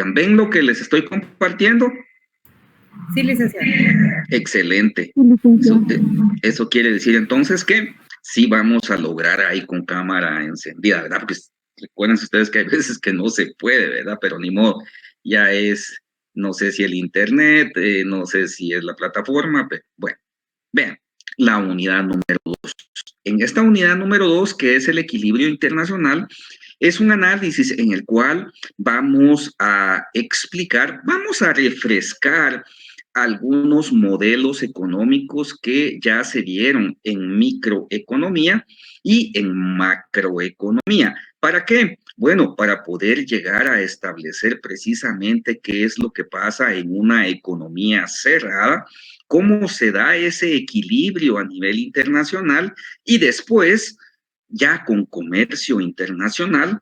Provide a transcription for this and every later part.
explican. ¿Ven lo que les estoy compartiendo? Sí, licenciado. Excelente. Eso quiere decir entonces que sí vamos a lograr ahí con cámara encendida, ¿verdad? Porque recuerden ustedes que hay veces que no se puede, ¿verdad? Pero ni modo, ya es, no sé si el internet, no sé si es la plataforma, pero bueno, vean, la unidad número 2. En esta unidad número 2, que es el equilibrio internacional, es un análisis en el cual vamos a explicar, vamos a refrescar algunos modelos económicos que ya se vieron en microeconomía y en macroeconomía. ¿Para qué? Bueno, para poder llegar a establecer precisamente qué es lo que pasa en una economía cerrada, cómo se da ese equilibrio a nivel internacional y después, ya con comercio internacional,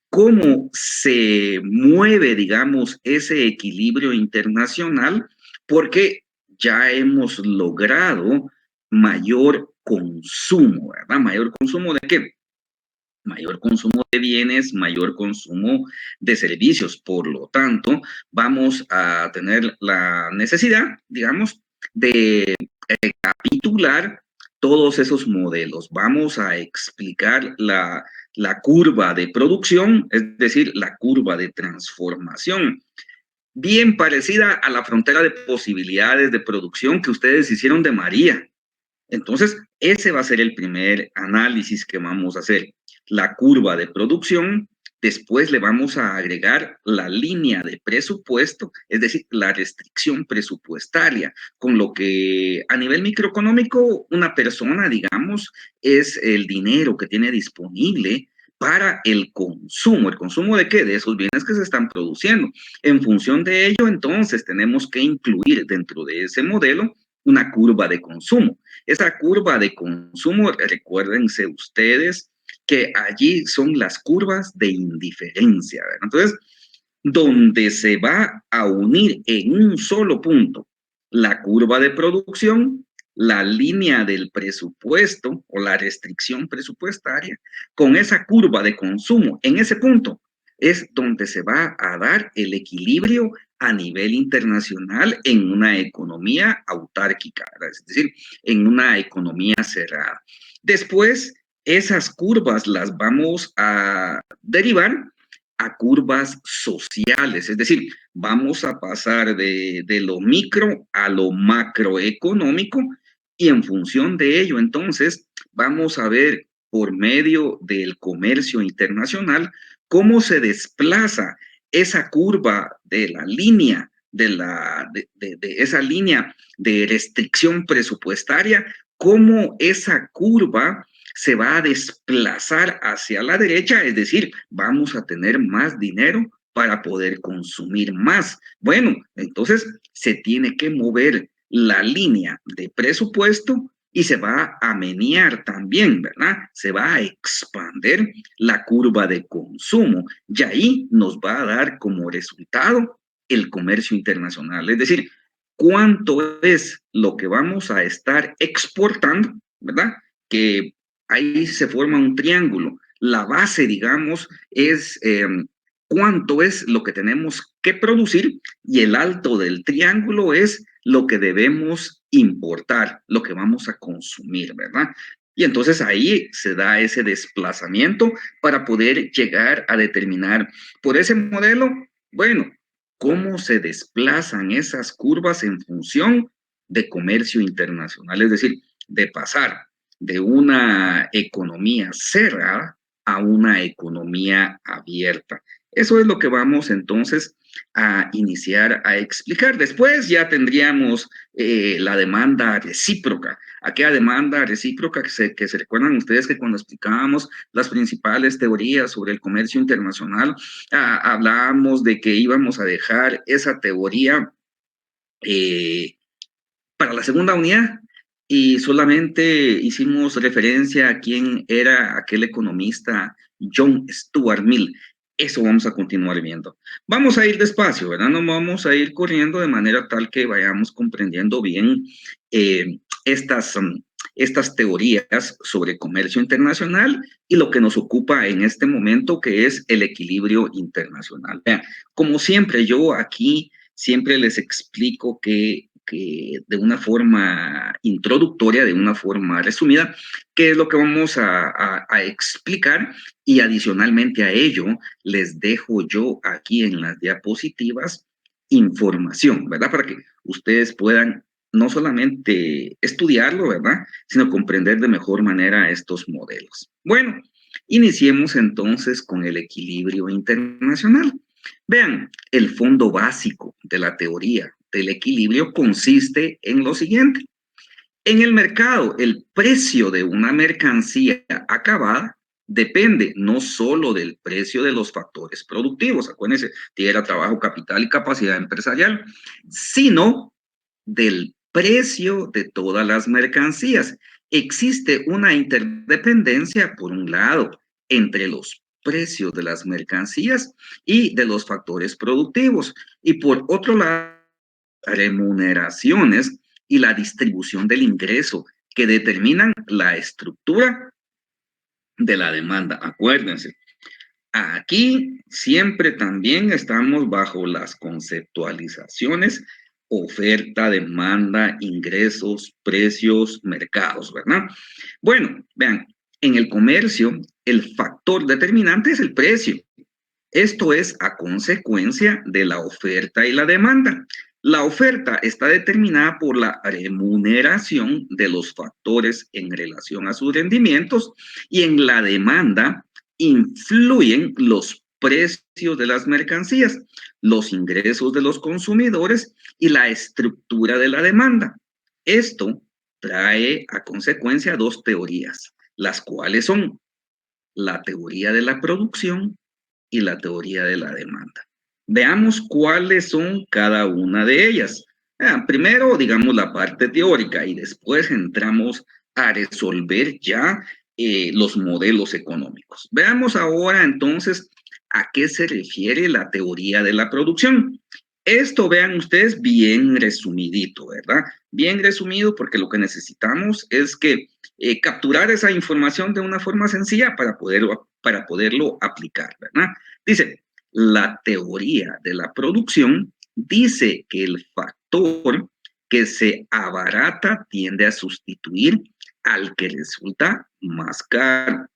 cómo se mueve, digamos, ese equilibrio internacional, porque ya hemos logrado mayor consumo, ¿verdad? ¿Mayor consumo de qué? Mayor consumo de bienes, mayor consumo de servicios. Por lo tanto, vamos a tener la necesidad, digamos, de recapitular todos esos modelos. Vamos a explicar la curva de producción, es decir, la curva de transformación, bien parecida a la frontera de posibilidades de producción que ustedes hicieron de María. Entonces, ese va a ser el primer análisis que vamos a hacer. La curva de producción, después le vamos a agregar la línea de presupuesto, es decir, la restricción presupuestaria, con lo que a nivel microeconómico una persona, digamos, es el dinero que tiene disponible para el consumo. ¿El consumo de qué? De esos bienes que se están produciendo. En función de ello, entonces, tenemos que incluir dentro de ese modelo una curva de consumo. Esa curva de consumo, recuérdense ustedes que allí son las curvas de indiferencia, ¿verdad? Entonces, donde se va a unir en un solo punto la curva de producción, la línea del presupuesto o la restricción presupuestaria, con esa curva de consumo, en ese punto es donde se va a dar el equilibrio a nivel internacional en una economía autárquica, es decir, en una economía cerrada. Después, esas curvas las vamos a derivar a curvas sociales, es decir, vamos a pasar de lo micro a lo macroeconómico y en función de ello, entonces, vamos a ver por medio del comercio internacional cómo se desplaza esa curva de la línea, de esa línea de restricción presupuestaria, cómo esa curva se va a desplazar hacia la derecha, es decir, vamos a tener más dinero para poder consumir más. Bueno, entonces se tiene que mover la línea de presupuesto y se va a menear también, ¿verdad? Se va a expander la curva de consumo y ahí nos va a dar como resultado el comercio internacional, es decir, cuánto es lo que vamos a estar exportando, ¿verdad? Que ahí se forma un triángulo. La base, digamos, es cuánto es lo que tenemos que producir y el alto del triángulo es lo que debemos importar, lo que vamos a consumir, ¿verdad? Y entonces ahí se da ese desplazamiento para poder llegar a determinar por ese modelo, bueno, cómo se desplazan esas curvas en función de comercio internacional, es decir, de pasar de una economía cerrada a una economía abierta. Eso es lo que vamos entonces a iniciar a explicar. Después ya tendríamos la demanda recíproca. Aquella demanda recíproca que se recuerdan ustedes que cuando explicábamos las principales teorías sobre el comercio internacional, hablábamos de que íbamos a dejar esa teoría para la segunda unidad y solamente hicimos referencia a quién era aquel economista John Stuart Mill. Eso vamos a continuar viendo. Vamos a ir despacio, ¿verdad? No vamos a ir corriendo de manera tal que vayamos comprendiendo bien estas estas teorías sobre comercio internacional y lo que nos ocupa en este momento, que es el equilibrio internacional. Vean, como siempre, yo aquí siempre les explico que de una forma introductoria, de una forma resumida, qué es lo que vamos a explicar, y adicionalmente a ello les dejo yo aquí en las diapositivas información, ¿verdad? Para que ustedes puedan no solamente estudiarlo, ¿verdad? Sino comprender de mejor manera estos modelos. Bueno, iniciemos entonces con el equilibrio internacional. Vean, el fondo básico de la teoría del equilibrio consiste en lo siguiente. En el mercado, el precio de una mercancía acabada depende no solo del precio de los factores productivos, acuérdense, tierra, trabajo, capital y capacidad empresarial, sino del precio de todas las mercancías. Existe una interdependencia, por un lado, entre los precios de las mercancías y de los factores productivos, y por otro lado, remuneraciones y la distribución del ingreso que determinan la estructura de la demanda. Acuérdense, aquí siempre también estamos bajo las conceptualizaciones: oferta, demanda, ingresos, precios, mercados, ¿verdad? Bueno, vean, en el comercio el factor determinante es el precio. Esto es a consecuencia de la oferta y la demanda. La oferta está determinada por la remuneración de los factores en relación a sus rendimientos, y en la demanda influyen los precios de las mercancías, los ingresos de los consumidores y la estructura de la demanda. Esto trae a consecuencia dos teorías, las cuales son la teoría de la producción y la teoría de la demanda. Veamos cuáles son cada una de ellas. Primero, digamos, la parte teórica, y después entramos a resolver ya los modelos económicos. Veamos ahora entonces a qué se refiere la teoría de la producción. Esto, vean ustedes, bien resumidito, ¿verdad? Bien resumido, porque lo que necesitamos es que capturar esa información de una forma sencilla para poderlo aplicar, ¿verdad? Dice, la teoría de la producción dice que el factor que se abarata tiende a sustituir al que resulta más caro.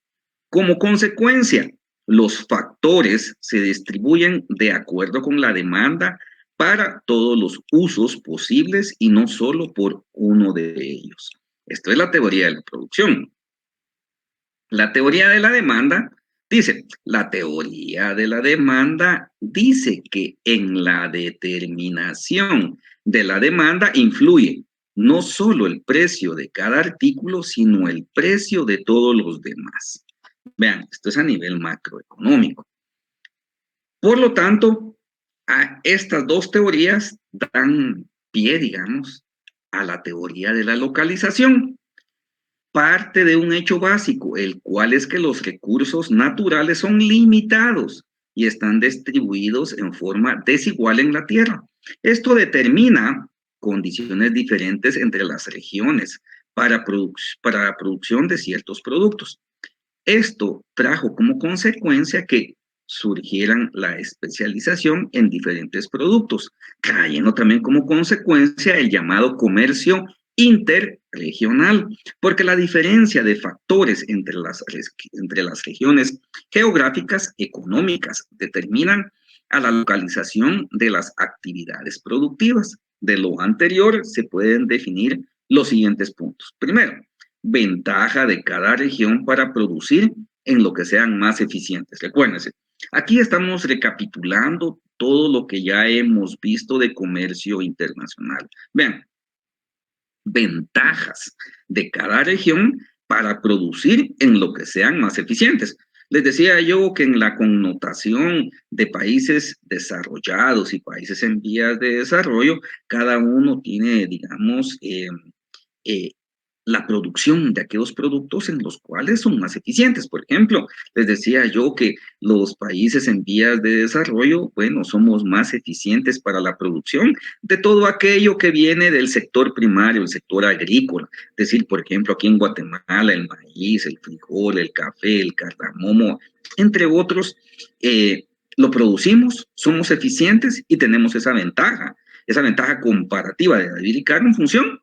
Como consecuencia, los factores se distribuyen de acuerdo con la demanda para todos los usos posibles y no solo por uno de ellos. Esto es la teoría de la producción. La teoría de la demanda dice, la teoría de la demanda dice que en la determinación de la demanda influye no solo el precio de cada artículo, sino el precio de todos los demás. Vean, esto es a nivel macroeconómico. Por lo tanto, a estas dos teorías dan pie, digamos, a la teoría de la localización. Parte de un hecho básico, el cual es que los recursos naturales son limitados y están distribuidos en forma desigual en la Tierra. Esto determina condiciones diferentes entre las regiones para producción de ciertos productos. Esto trajo como consecuencia que surgieran la especialización en diferentes productos, trayendo también como consecuencia el llamado comercio interregional, porque la diferencia de factores entre las regiones geográficas económicas determinan a la localización de las actividades productivas. De lo anterior se pueden definir los siguientes puntos. Primero, ventaja de cada región para producir en lo que sean más eficientes. Recuérdense, aquí estamos recapitulando todo lo que ya hemos visto de comercio internacional. Vean, ventajas de cada región para producir en lo que sean más eficientes. Les decía yo que en la connotación de países desarrollados y países en vías de desarrollo, cada uno tiene, digamos, la producción de aquellos productos en los cuales son más eficientes. Por ejemplo, les decía yo que los países en vías de desarrollo, bueno, somos más eficientes para la producción de todo aquello que viene del sector primario, el sector agrícola. Es decir, por ejemplo, aquí en Guatemala, el maíz, el frijol, el café, el cardamomo, entre otros, lo producimos, somos eficientes y tenemos esa ventaja comparativa de David Ricardo en función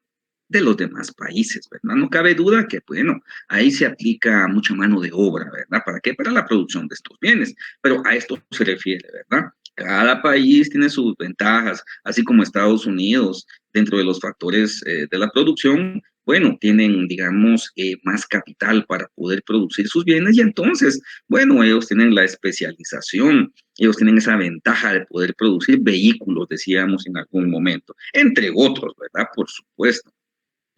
de los demás países, ¿verdad? No cabe duda que, bueno, ahí se aplica mucha mano de obra, ¿verdad? ¿Para qué? Para la producción de estos bienes, pero a esto se refiere, ¿verdad? Cada país tiene sus ventajas, así como Estados Unidos, dentro de los factores de la producción, bueno, tienen, digamos, más capital para poder producir sus bienes y entonces, bueno, ellos tienen la especialización, ellos tienen esa ventaja de poder producir vehículos, decíamos en algún momento, entre otros, ¿verdad? Por supuesto.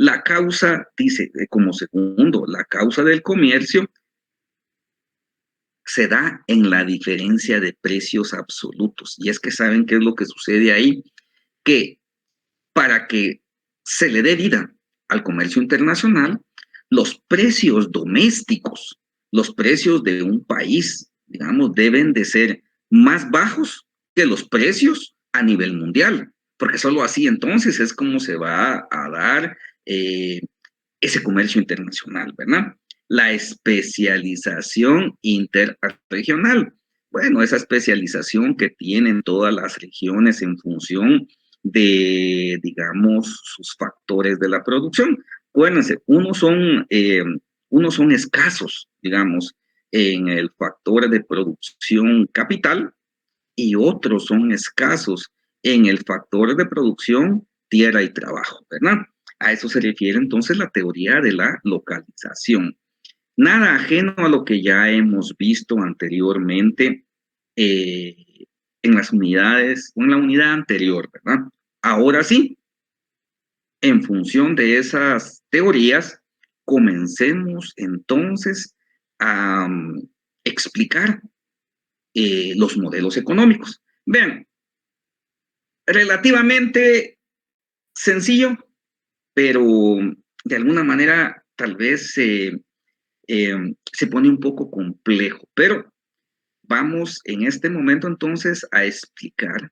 La causa, dice como segundo, la causa del comercio se da en la diferencia de precios absolutos. Y es que saben qué es lo que sucede ahí, que para que se le dé vida al comercio internacional, los precios domésticos, los precios de un país, digamos, deben de ser más bajos que los precios a nivel mundial, porque solo así entonces es como se va a dar ese comercio internacional, ¿verdad? La especialización interregional. Bueno, esa especialización que tienen todas las regiones en función de, digamos, sus factores de la producción. Acuérdense, unos son escasos, digamos, en el factor de producción capital y otros son escasos en el factor de producción tierra y trabajo, ¿verdad? A eso se refiere entonces la teoría de la localización. Nada ajeno a lo que ya hemos visto anteriormente eh, en las unidades o en la unidad anterior, ¿verdad? Ahora sí, en función de esas teorías, comencemos entonces a explicar los modelos económicos. Vean, relativamente sencillo, pero de alguna manera tal vez se pone un poco complejo. Pero vamos en este momento entonces a explicar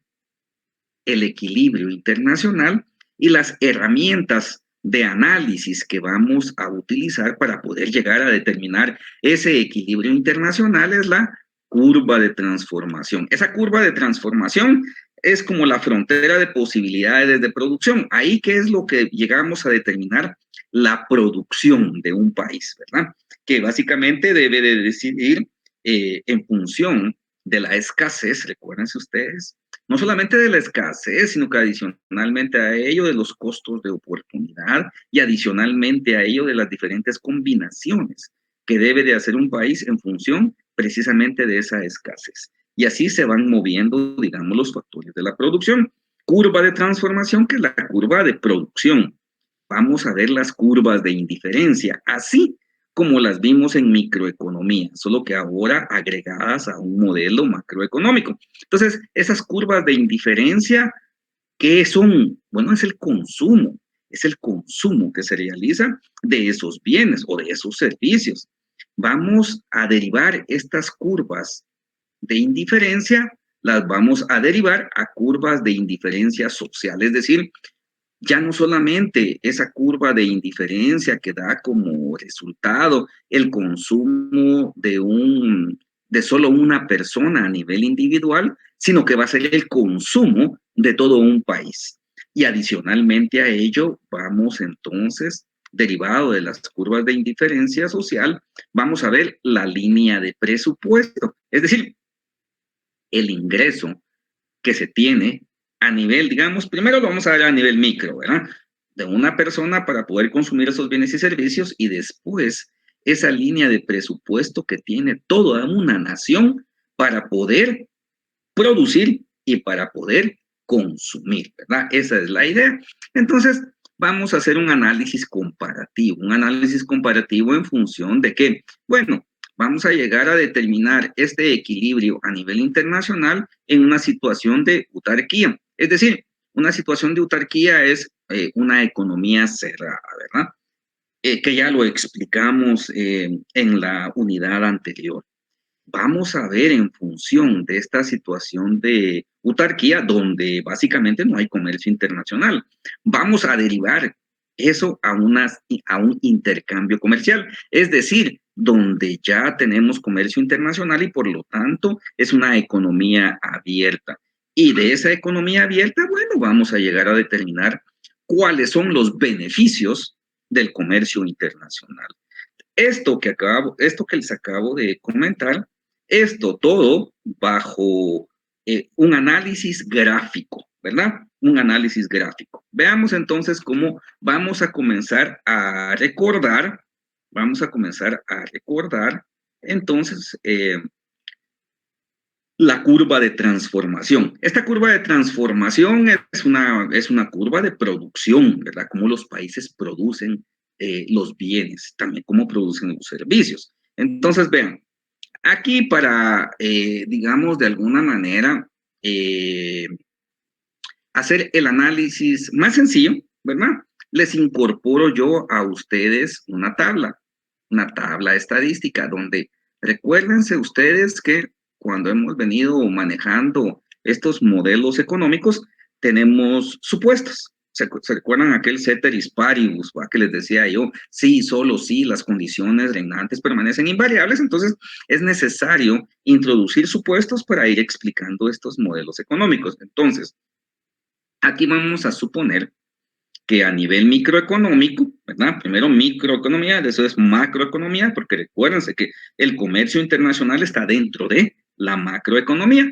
el equilibrio internacional y las herramientas de análisis que vamos a utilizar para poder llegar a determinar ese equilibrio internacional es la curva de transformación. Esa curva de transformación es como la frontera de posibilidades de producción. Ahí, ¿qué es lo que llegamos a determinar? La producción de un país, ¿verdad? Que básicamente debe de decidir en función de la escasez, recuérdense ustedes, no solamente de la escasez, sino que adicionalmente a ello de los costos de oportunidad y adicionalmente a ello de las diferentes combinaciones que debe de hacer un país en función precisamente de esa escasez. Y así se van moviendo, digamos, los factores de la producción. Curva de transformación, que es la curva de producción. Vamos a ver las curvas de indiferencia, así como las vimos en microeconomía, solo que ahora agregadas a un modelo macroeconómico. Entonces, esas curvas de indiferencia, ¿qué son? Bueno, es el consumo que se realiza de esos bienes o de esos servicios. Vamos a derivar estas curvas de indiferencia, las vamos a derivar a curvas de indiferencia social, es decir, ya no solamente esa curva de indiferencia que da como resultado el consumo de solo una persona a nivel individual, sino que va a ser el consumo de todo un país. Y adicionalmente a ello, vamos entonces, derivado de las curvas de indiferencia social, vamos a ver la línea de presupuesto, es decir, el ingreso que se tiene a nivel, digamos, primero lo vamos a ver a nivel micro, ¿verdad? De una persona para poder consumir esos bienes y servicios y después esa línea de presupuesto que tiene toda una nación para poder producir y para poder consumir, ¿verdad? Esa es la idea. Entonces, vamos a hacer un análisis comparativo en función de que, bueno, vamos a llegar a determinar este equilibrio a nivel internacional en una situación de autarquía. Es decir, una situación de autarquía es una economía cerrada, ¿verdad? que ya lo explicamos en la unidad anterior. Vamos a ver en función de esta situación de autarquía, donde básicamente no hay comercio internacional, vamos a derivar eso a un intercambio comercial, es decir, donde ya tenemos comercio internacional y por lo tanto es una economía abierta. Y de esa economía abierta, bueno, vamos a llegar a determinar cuáles son los beneficios del comercio internacional. Esto que les acabo de comentar, esto todo bajo un análisis gráfico, ¿verdad? Un análisis gráfico. Veamos entonces cómo vamos a comenzar a recordar, entonces la curva de transformación. Esta curva de transformación es una curva de producción, ¿verdad? Cómo los países producen los bienes, también cómo producen los servicios. Entonces, vean, aquí para, digamos, de alguna manera, hacer el análisis más sencillo, ¿verdad? Les incorporo yo a ustedes una tabla estadística donde recuérdense ustedes que cuando hemos venido manejando estos modelos económicos, tenemos supuestos. ¿Se recuerdan aquel ceteris paribus, ¿va? Que les decía yo? Sí, solo sí, las condiciones reinantes permanecen invariables, entonces es necesario introducir supuestos para ir explicando estos modelos económicos. Entonces, aquí vamos a suponer que a nivel microeconómico, ¿verdad? Primero microeconomía, eso es macroeconomía, porque recuérdense que el comercio internacional está dentro de la macroeconomía,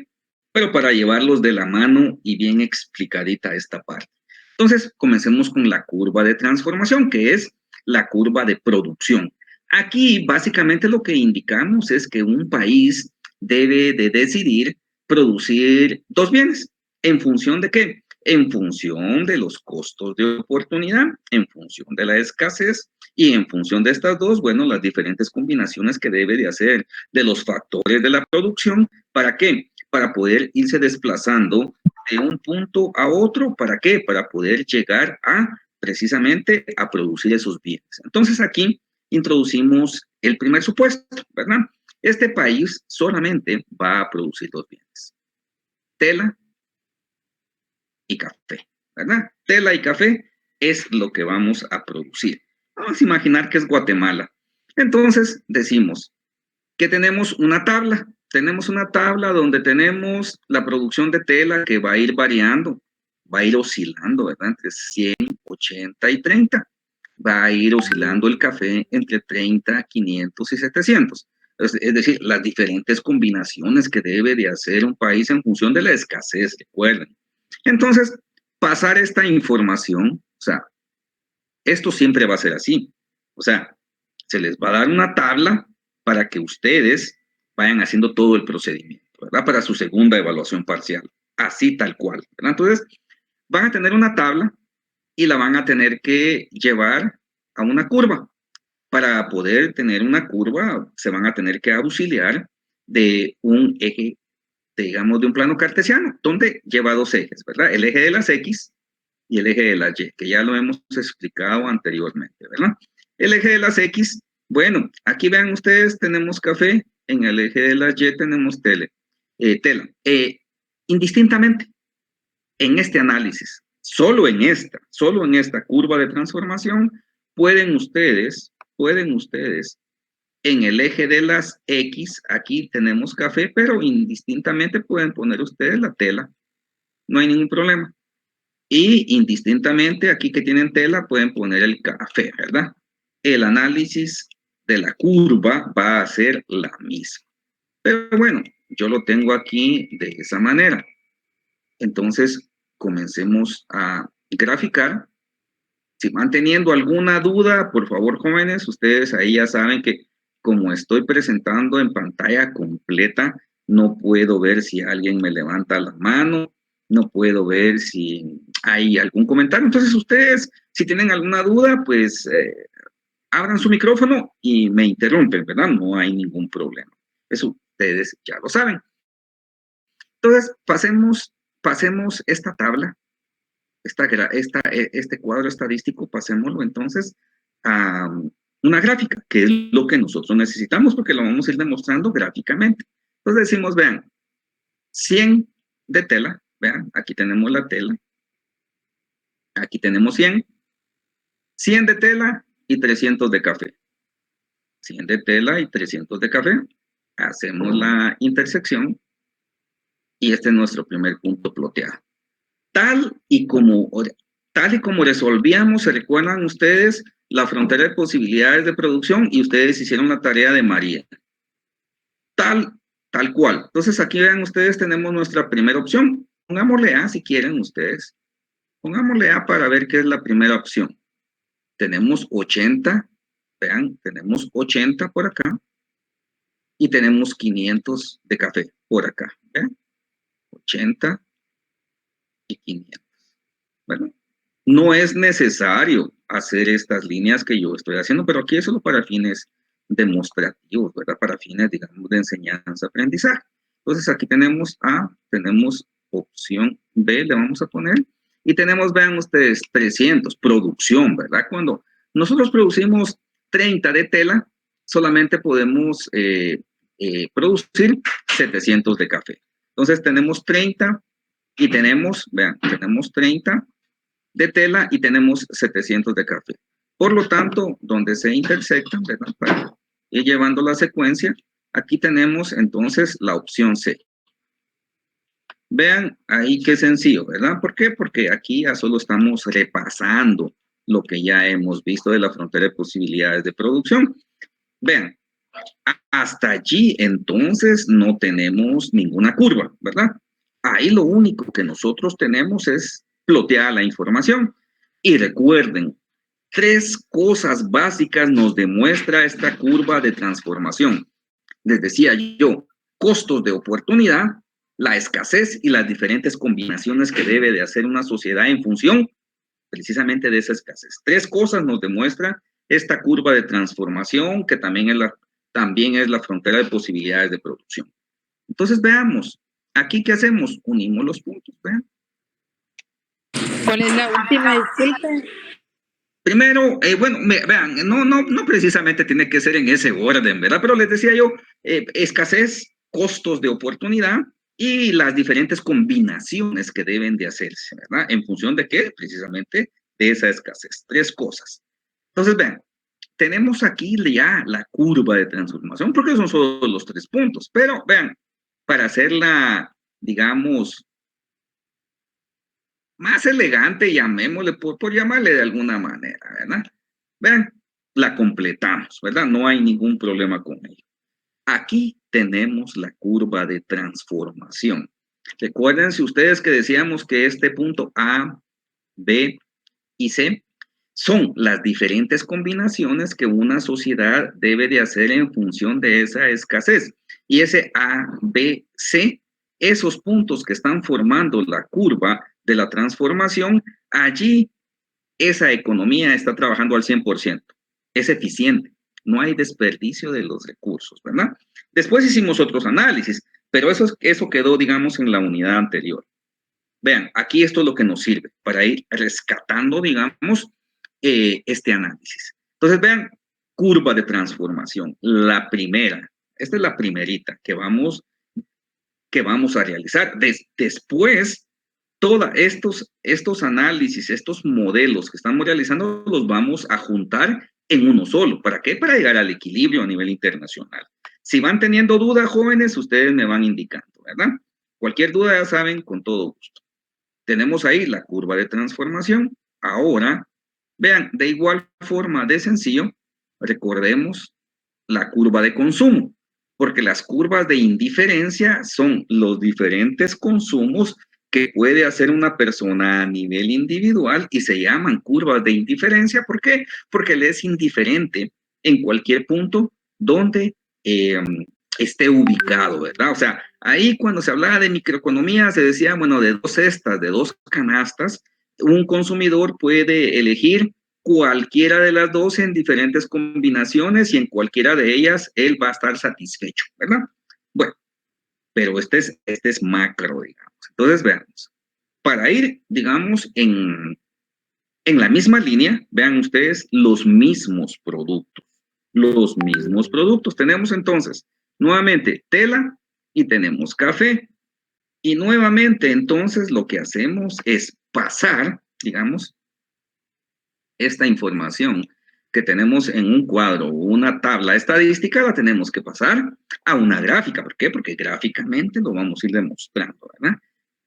pero para llevarlos de la mano y bien explicadita esta parte. Entonces, comencemos con la curva de transformación, que es la curva de producción. Aquí, básicamente, lo que indicamos es que un país debe de decidir producir dos bienes. ¿En función de qué? En función de los costos de oportunidad, en función de la escasez y en función de estas dos, bueno, las diferentes combinaciones que debe de hacer de los factores de la producción. ¿Para qué? Para poder irse desplazando de un punto a otro. ¿Para qué? Para poder llegar a precisamente a producir esos bienes. Entonces aquí introducimos el primer supuesto, ¿verdad? Este país solamente va a producir dos bienes: tela y café, ¿verdad? Tela y café es lo que vamos a producir. Vamos a imaginar que es Guatemala. Entonces decimos que tenemos una tabla donde tenemos la producción de tela que va a ir variando, va a ir oscilando, ¿verdad? Entre 100, 80 y 30. Va a ir oscilando el café entre 30, 500 y 700. Es decir, las diferentes combinaciones que debe de hacer un país en función de la escasez, recuerden. Entonces, pasar esta información, o sea, esto siempre va a ser así. O sea, se les va a dar una tabla para que ustedes vayan haciendo todo el procedimiento, ¿verdad? Para su segunda evaluación parcial. Así tal cual, ¿verdad? Entonces, van a tener una tabla y la van a tener que llevar a una curva. Para poder tener una curva, se van a tener que auxiliar de un eje, digamos, de un plano cartesiano, donde lleva dos ejes, ¿verdad? El eje de las X y el eje de la Y, que ya lo hemos explicado anteriormente, ¿verdad? El eje de las X, bueno, aquí vean ustedes, tenemos café, en el eje de las Y tenemos tela. Indistintamente, en este análisis, solo en esta curva de transformación, pueden ustedes, en el eje de las X, aquí tenemos café, pero indistintamente pueden poner ustedes la tela, no hay ningún problema. Y indistintamente, aquí que tienen tela, pueden poner el café, ¿verdad? El análisis de la curva va a ser la misma. Pero bueno, yo lo tengo aquí de esa manera. Entonces, comencemos a graficar. Si van teniendo alguna duda, por favor, jóvenes, ustedes ahí ya saben que como estoy presentando en pantalla completa, no puedo ver si alguien me levanta la mano, no puedo ver si hay algún comentario. Entonces, ustedes, si tienen alguna duda, pues abran su micrófono y me interrumpen, ¿verdad? No hay ningún problema. Eso ustedes ya lo saben. Entonces, pasemos esta tabla, este cuadro estadístico, pasémoslo entonces a una gráfica, que es lo que nosotros necesitamos, porque lo vamos a ir demostrando gráficamente. Entonces decimos, vean, 100 de tela, vean, aquí tenemos la tela, aquí tenemos 100 de tela y 300 de café. 100 de tela y 300 de café. Hacemos la intersección y este es nuestro primer punto ploteado. Tal y como resolvíamos, ¿se recuerdan ustedes la frontera de posibilidades de producción? Y ustedes hicieron la tarea de María. Tal cual. Entonces aquí vean ustedes, tenemos nuestra primera opción. Pongámosle A si quieren ustedes. Pongámosle A para ver qué es la primera opción. Tenemos 80, vean, tenemos 80 por acá y tenemos 500 de café por acá. ¿Vean? 80 y 500. Bueno, no es necesario hacer estas líneas que yo estoy haciendo, pero aquí es solo para fines demostrativos, ¿verdad? Para fines, digamos, de enseñanza, aprendizaje. Entonces aquí tenemos A, tenemos opción B, le vamos a poner, y tenemos, vean ustedes, 300, producción, ¿verdad? Cuando nosotros producimos 30 de tela, solamente podemos producir 700 de café. Entonces tenemos 30 y tenemos, vean, tenemos 30 de tela y tenemos 700 de café. Por lo tanto, donde se intersectan, ¿verdad? Para ir llevando la secuencia, aquí tenemos entonces la opción C. Vean ahí qué sencillo, ¿verdad? ¿Por qué? Porque aquí ya solo estamos repasando lo que ya hemos visto de la frontera de posibilidades de producción. Vean, hasta allí entonces no tenemos ninguna curva, ¿verdad? Ahí lo único que nosotros tenemos es plotear la información. Y recuerden, 3 cosas básicas nos demuestra esta curva de transformación. Les decía yo, costos de oportunidad, la escasez y las diferentes combinaciones que debe de hacer una sociedad en función precisamente de esa escasez. 3 cosas nos demuestra esta curva de transformación que también es la frontera de posibilidades de producción. Entonces veamos, aquí ¿qué hacemos? Unimos los puntos, vean. ¿Cuál es la última, disculpe? Primero, bueno, vean, no precisamente tiene que ser en ese orden, ¿verdad? Pero les decía yo, escasez, costos de oportunidad y las diferentes combinaciones que deben de hacerse, ¿verdad? ¿En función de qué? Precisamente de esa escasez. 3 cosas. Entonces, vean, tenemos aquí ya la curva de transformación, porque son solo los 3 puntos. Pero, vean, para hacerla, digamos, más elegante, llamémosle, por llamarle de alguna manera, ¿verdad? Vean, la completamos, ¿verdad? No hay ningún problema con ello. Aquí tenemos la curva de transformación. Recuérdense ustedes que decíamos que este punto A, B y C son las diferentes combinaciones que una sociedad debe de hacer en función de esa escasez. Y ese A, B, C, esos puntos que están formando la curva de la transformación, allí esa economía está trabajando al 100%. Es eficiente. No hay desperdicio de los recursos, ¿verdad? Después hicimos otros análisis, pero eso quedó, digamos, en la unidad anterior. Vean, aquí esto es lo que nos sirve para ir rescatando, digamos, este análisis. Entonces, vean, curva de transformación. La primera, esta es la primerita que vamos a realizar. Después, todos estos análisis, estos modelos que estamos realizando, los vamos a juntar en uno solo. ¿Para qué? Para llegar al equilibrio a nivel internacional. Si van teniendo dudas, jóvenes, ustedes me van indicando, ¿verdad? Cualquier duda, ya saben, con todo gusto. Tenemos ahí la curva de transformación. Ahora, vean, de igual forma de sencillo, recordemos la curva de consumo, porque las curvas de indiferencia son los diferentes consumos que puede hacer una persona a nivel individual y se llaman curvas de indiferencia. ¿Por qué? Porque le es indiferente en cualquier punto donde esté ubicado, ¿verdad? O sea, ahí cuando se hablaba de microeconomía se decía, bueno, de 2 cestas, de 2 canastas, un consumidor puede elegir cualquiera de las 2 en diferentes combinaciones y en cualquiera de ellas él va a estar satisfecho, ¿verdad? Bueno, pero este es macro, digamos. Entonces, veamos. Para ir, digamos, En la misma línea, vean ustedes los mismos productos. Los mismos productos. Tenemos entonces, nuevamente, tela y tenemos café. Y nuevamente, entonces, lo que hacemos es pasar, digamos, esta información que tenemos en un cuadro o una tabla estadística, la tenemos que pasar a una gráfica. ¿Por qué? Porque gráficamente lo vamos a ir demostrando, ¿verdad?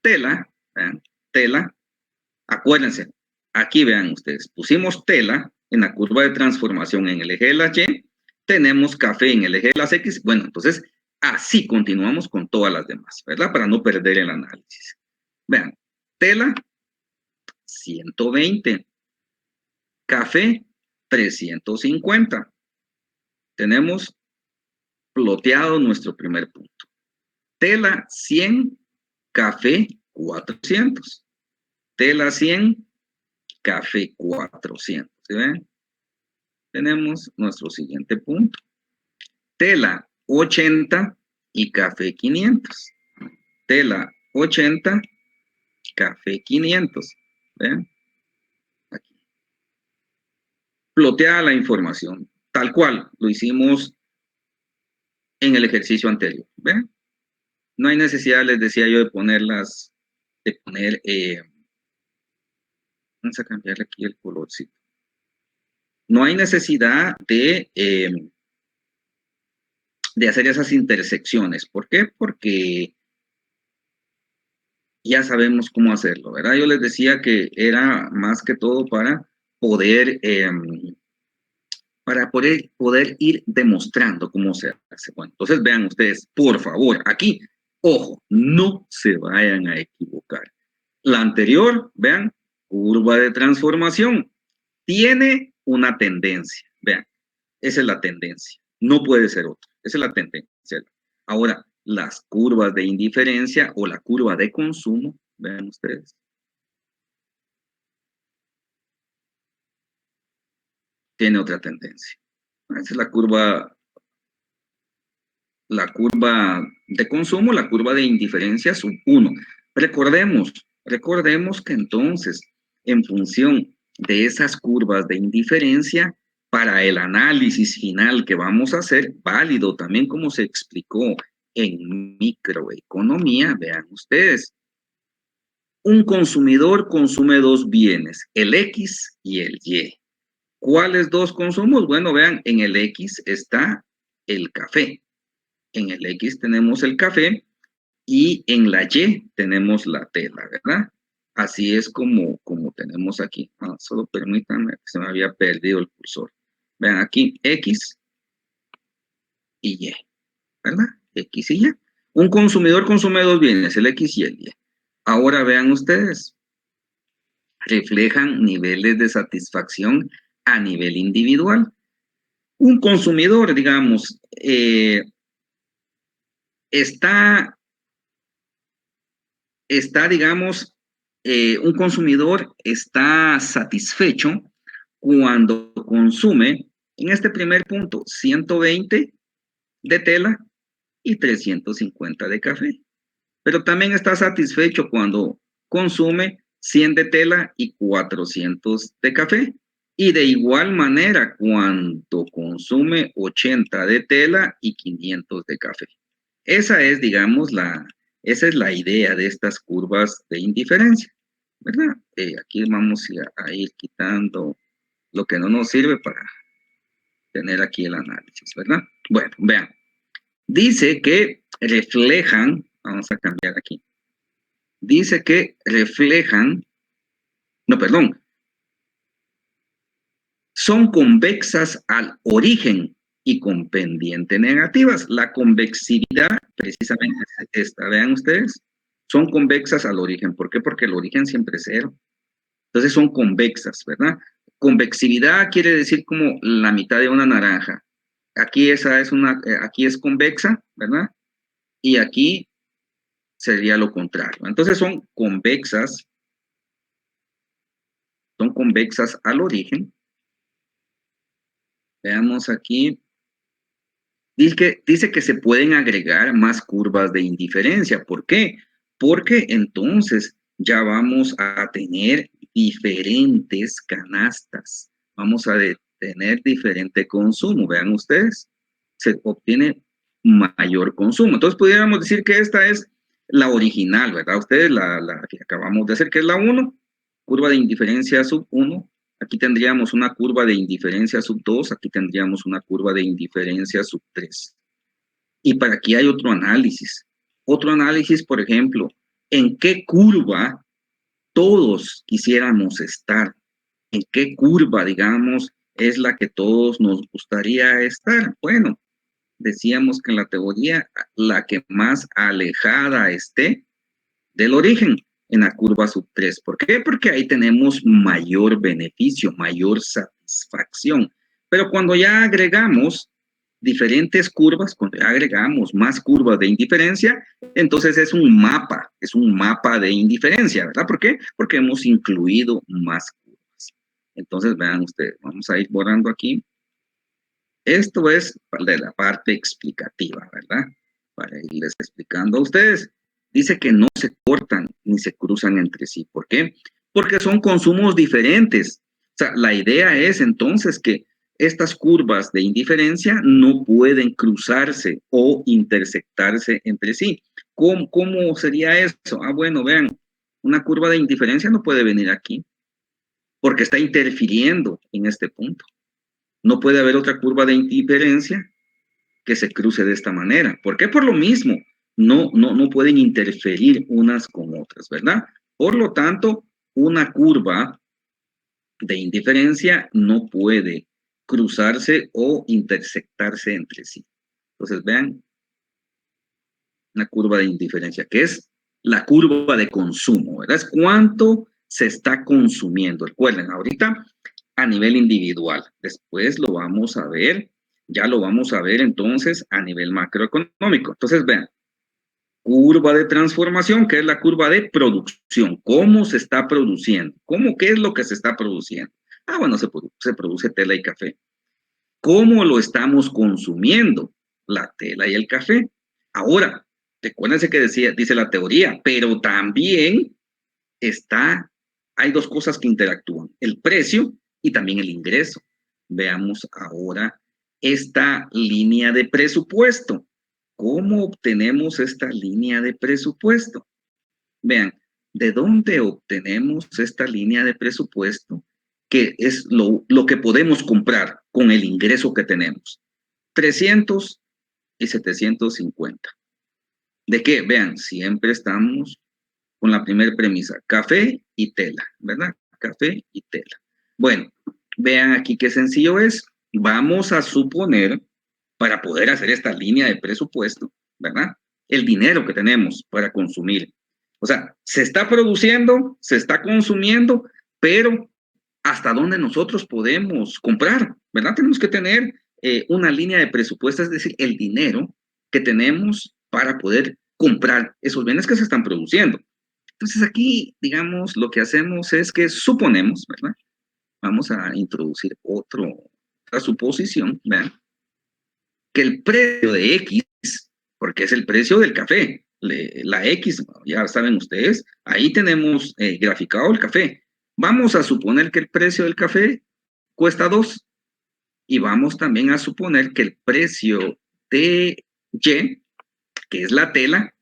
Tela, ¿verdad? Tela, acuérdense, aquí vean ustedes, pusimos tela en la curva de transformación en el eje de la Y, tenemos café en el eje de las X, bueno, entonces así continuamos con todas las demás, ¿verdad? Para no perder el análisis. Vean, tela, 120, café, 350. Tenemos ploteado nuestro primer punto. Tela, 100, café, 400. Tela, 100, café, 400. ¿Sí ven? Tenemos nuestro siguiente punto. Tela, 80 y café, 500. Tela, 80, café, 500. ¿Ven? Aquí. Plotea la información, tal cual lo hicimos en el ejercicio anterior. ¿Ven? No hay necesidad, les decía yo, de ponerlas, vamos a cambiarle aquí el colorcito. No hay necesidad de hacer esas intersecciones. ¿Por qué? Porque ya sabemos cómo hacerlo, ¿verdad? Yo les decía que era más que todo poder, poder ir demostrando cómo se hace. Bueno, entonces vean ustedes, por favor, aquí, ojo, no se vayan a equivocar. La anterior, vean, curva de transformación, tiene una tendencia, vean, esa es la tendencia, no puede ser otra, esa es la tendencia. Ahora, las curvas de indiferencia o la curva de consumo, vean ustedes, tiene otra tendencia. Esa es la curva de consumo, la curva de indiferencia sub 1. Recordemos que entonces, en función de esas curvas de indiferencia, para el análisis final que vamos a hacer, válido también como se explicó en microeconomía, vean ustedes, un consumidor consume dos bienes, el X y el Y. ¿Cuáles dos consumos? Bueno, vean, en el X está el café. En el X tenemos el café y en la Y tenemos la tela, ¿verdad? Así es como tenemos aquí. Solo permítanme, que se me había perdido el cursor. Vean aquí, X y Y, ¿verdad? X y Y. Un consumidor consume dos bienes, el X y el Y. Ahora vean ustedes, reflejan niveles de satisfacción a nivel individual. Un consumidor, digamos, está, digamos, un consumidor está satisfecho cuando consume, en este primer punto, 120 de tela y 350 de café. Pero también está satisfecho cuando consume 100 de tela y 400 de café. Y de igual manera cuando consume 80 de tela y 500 de café. Esa es, digamos, esa es la idea de estas curvas de indiferencia, ¿verdad? Aquí vamos a ir quitando lo que no nos sirve para tener aquí el análisis, ¿verdad? Bueno, vean. Dice que reflejan, vamos a cambiar aquí. Dice que reflejan, no, perdón, son convexas al origen y con pendiente negativas. La convexividad, precisamente es esta, vean ustedes, son convexas al origen. ¿Por qué? Porque el origen siempre es cero. Entonces son convexas, ¿verdad? Convexividad quiere decir como la mitad de una naranja. Aquí aquí es convexa, ¿verdad? Y aquí sería lo contrario. Entonces son convexas al origen. Veamos aquí. Dice que se pueden agregar más curvas de indiferencia. ¿Por qué? Porque entonces ya vamos a tener diferentes canastas. Vamos a tener diferente consumo. Vean ustedes, se obtiene mayor consumo. Entonces, pudiéramos decir que esta es la original, ¿verdad? Ustedes, la que acabamos de hacer, que es la 1, curva de indiferencia sub 1. Aquí tendríamos una curva de indiferencia sub 2, aquí tendríamos una curva de indiferencia sub 3. Y para aquí hay otro análisis. Otro análisis, por ejemplo, ¿en qué curva todos quisiéramos estar? ¿En qué curva, digamos, es la que todos nos gustaría estar? Bueno, decíamos que en la teoría, la que más alejada esté del origen, en la curva sub 3. ¿Por qué? Porque ahí tenemos mayor beneficio, mayor satisfacción. Pero cuando ya agregamos diferentes curvas, cuando ya agregamos más curvas de indiferencia, entonces es un mapa de indiferencia, ¿verdad? ¿Por qué? Porque hemos incluido más curvas. Entonces, vean ustedes, vamos a ir borrando aquí. Esto es de la parte explicativa, ¿verdad? Para irles explicando a ustedes. Dice que no se cortan ni se cruzan entre sí. ¿Por qué? Porque son consumos diferentes. O sea, la idea es entonces que estas curvas de indiferencia no pueden cruzarse o intersectarse entre sí. ¿Cómo sería eso? Ah, bueno, vean, una curva de indiferencia no puede venir aquí porque está interfiriendo en este punto. No puede haber otra curva de indiferencia que se cruce de esta manera. ¿Por qué? Por lo mismo. No pueden interferir unas con otras, ¿verdad? Por lo tanto, una curva de indiferencia no puede cruzarse o intersectarse entre sí. Entonces, vean, una curva de indiferencia, que es la curva de consumo, ¿verdad? Es cuánto se está consumiendo. Recuerden, ahorita a nivel individual. Después lo vamos a ver, ya lo vamos a ver entonces a nivel macroeconómico. Entonces, vean, curva de transformación, que es la curva de producción. ¿Cómo se está produciendo? ¿Qué es lo que se está produciendo? Ah, bueno, se produce tela y café. ¿Cómo lo estamos consumiendo? La tela y el café. Ahora, recuérdense que dice la teoría, pero también hay dos cosas que interactúan, el precio y también el ingreso. Veamos ahora esta línea de presupuesto. ¿Cómo obtenemos esta línea de presupuesto? Vean, ¿de dónde obtenemos esta línea de presupuesto? Que es lo que podemos comprar con el ingreso que tenemos. 300 y 750. ¿De qué? Vean, siempre estamos con la primera premisa, café y tela, ¿verdad? Café y tela. Bueno, vean aquí qué sencillo es. Vamos a suponer, para poder hacer esta línea de presupuesto, ¿verdad? El dinero que tenemos para consumir. O sea, se está produciendo, se está consumiendo, pero ¿hasta dónde nosotros podemos comprar? ¿Verdad? Tenemos que tener una línea de presupuesto, es decir, el dinero que tenemos para poder comprar esos bienes que se están produciendo. Entonces aquí, digamos, lo que hacemos es que suponemos, ¿verdad? Vamos a introducir otra suposición, ¿verdad? Que el precio de X, porque es el precio del café, la X, ya saben ustedes, ahí tenemos graficado el café. Vamos a suponer que el precio del café cuesta 2 y vamos también a suponer que el precio de Y, que es la tela,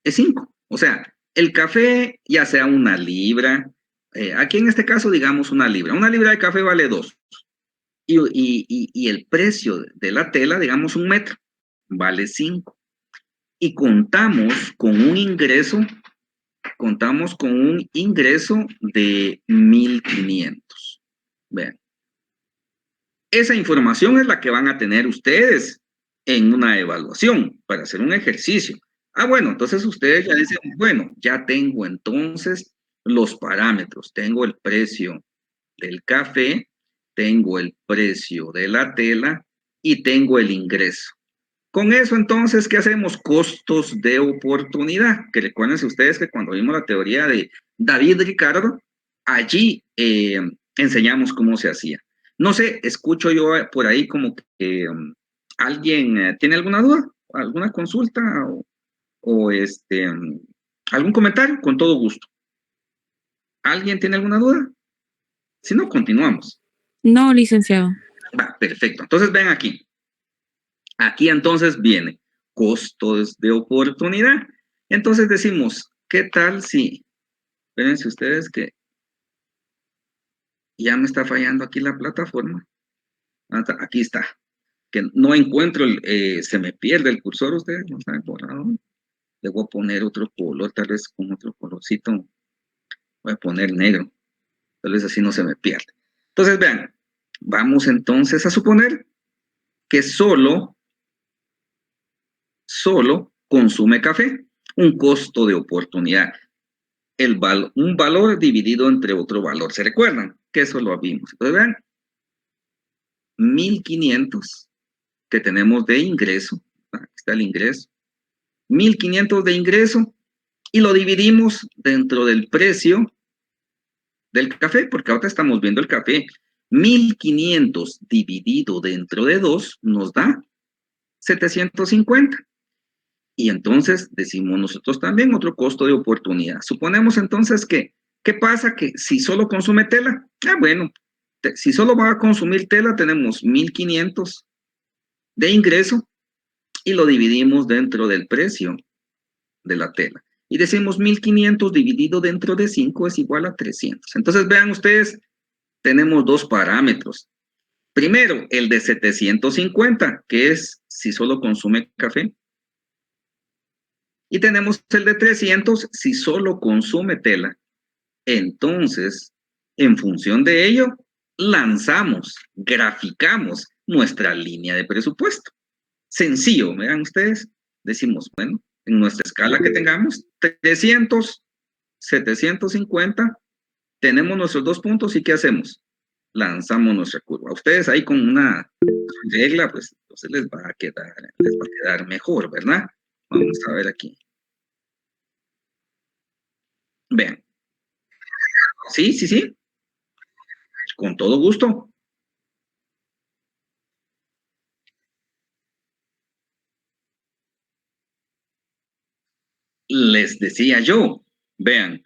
es 5. O sea, el café, ya sea una libra, aquí en este caso digamos una libra. Una libra de café vale 2. Y el precio de la tela, digamos un metro, vale 5. Y contamos con un ingreso de 1,500. Vean. Esa información es la que van a tener ustedes en una evaluación para hacer un ejercicio. Ah, bueno, entonces ustedes ya dicen, bueno, ya tengo entonces los parámetros. Tengo el precio del café, tengo el precio de la tela y tengo el ingreso. Con eso entonces, ¿qué hacemos? Costos de oportunidad. Que recuérdense ustedes que cuando vimos la teoría de David Ricardo, allí enseñamos cómo se hacía. No sé, escucho yo por ahí como que alguien tiene alguna duda, alguna consulta o algún comentario, con todo gusto. ¿Alguien tiene alguna duda? Si no, continuamos. No, licenciado. Va, perfecto. Entonces, ven aquí. Aquí entonces viene costos de oportunidad. Entonces decimos, ¿qué tal si, espérense ustedes que ya me está fallando aquí la plataforma? Aquí está. Que no encuentro, se me pierde el cursor, ustedes no saben por dónde. Le voy a poner otro color, tal vez con otro colorcito. Voy a poner negro. Tal vez así no se me pierde. Entonces, vean, vamos entonces a suponer que solo consume café. Un costo de oportunidad. Un valor dividido entre otro valor. ¿Se recuerdan? Que eso lo vimos. Entonces, vean, 1.500 que tenemos de ingreso. Aquí está el ingreso. 1.500 de ingreso y lo dividimos dentro del precio del café, porque ahora estamos viendo el café. 1.500 dividido dentro de 2 nos da 750. Y entonces decimos nosotros también otro costo de oportunidad. Suponemos entonces que, ¿qué pasa? Que si solo consume tela, bueno, si solo va a consumir tela, tenemos 1.500 de ingreso y lo dividimos dentro del precio de la tela. Y decimos 1.500 dividido dentro de 5 es igual a 300. Entonces vean ustedes, tenemos dos parámetros. Primero, el de 750, que es si solo consume café. Y tenemos el de 300 si solo consume tela. Entonces, en función de ello, lanzamos, graficamos nuestra línea de presupuesto. Sencillo, vean ustedes, decimos, bueno, en nuestra escala que tengamos, 300, 750, tenemos nuestros 2 puntos y ¿qué hacemos? Lanzamos nuestra curva. A ustedes ahí con una regla, pues entonces les va a quedar mejor, ¿verdad? Vamos a ver aquí. Vean. Sí, sí, sí. Con todo gusto. Les decía yo, vean,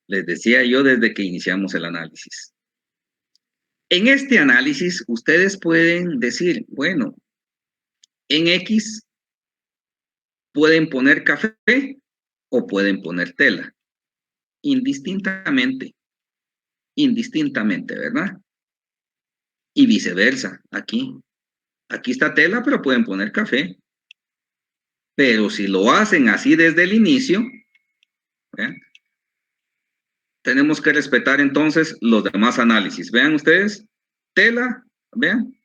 les decía yo desde que iniciamos el análisis. En este análisis, ustedes pueden decir, bueno, en X pueden poner café o pueden poner tela, indistintamente, ¿verdad? Y viceversa, aquí está tela, pero pueden poner café. Pero si lo hacen así desde el inicio, ¿vean? Tenemos que respetar entonces los demás análisis. Vean ustedes, tela, vean.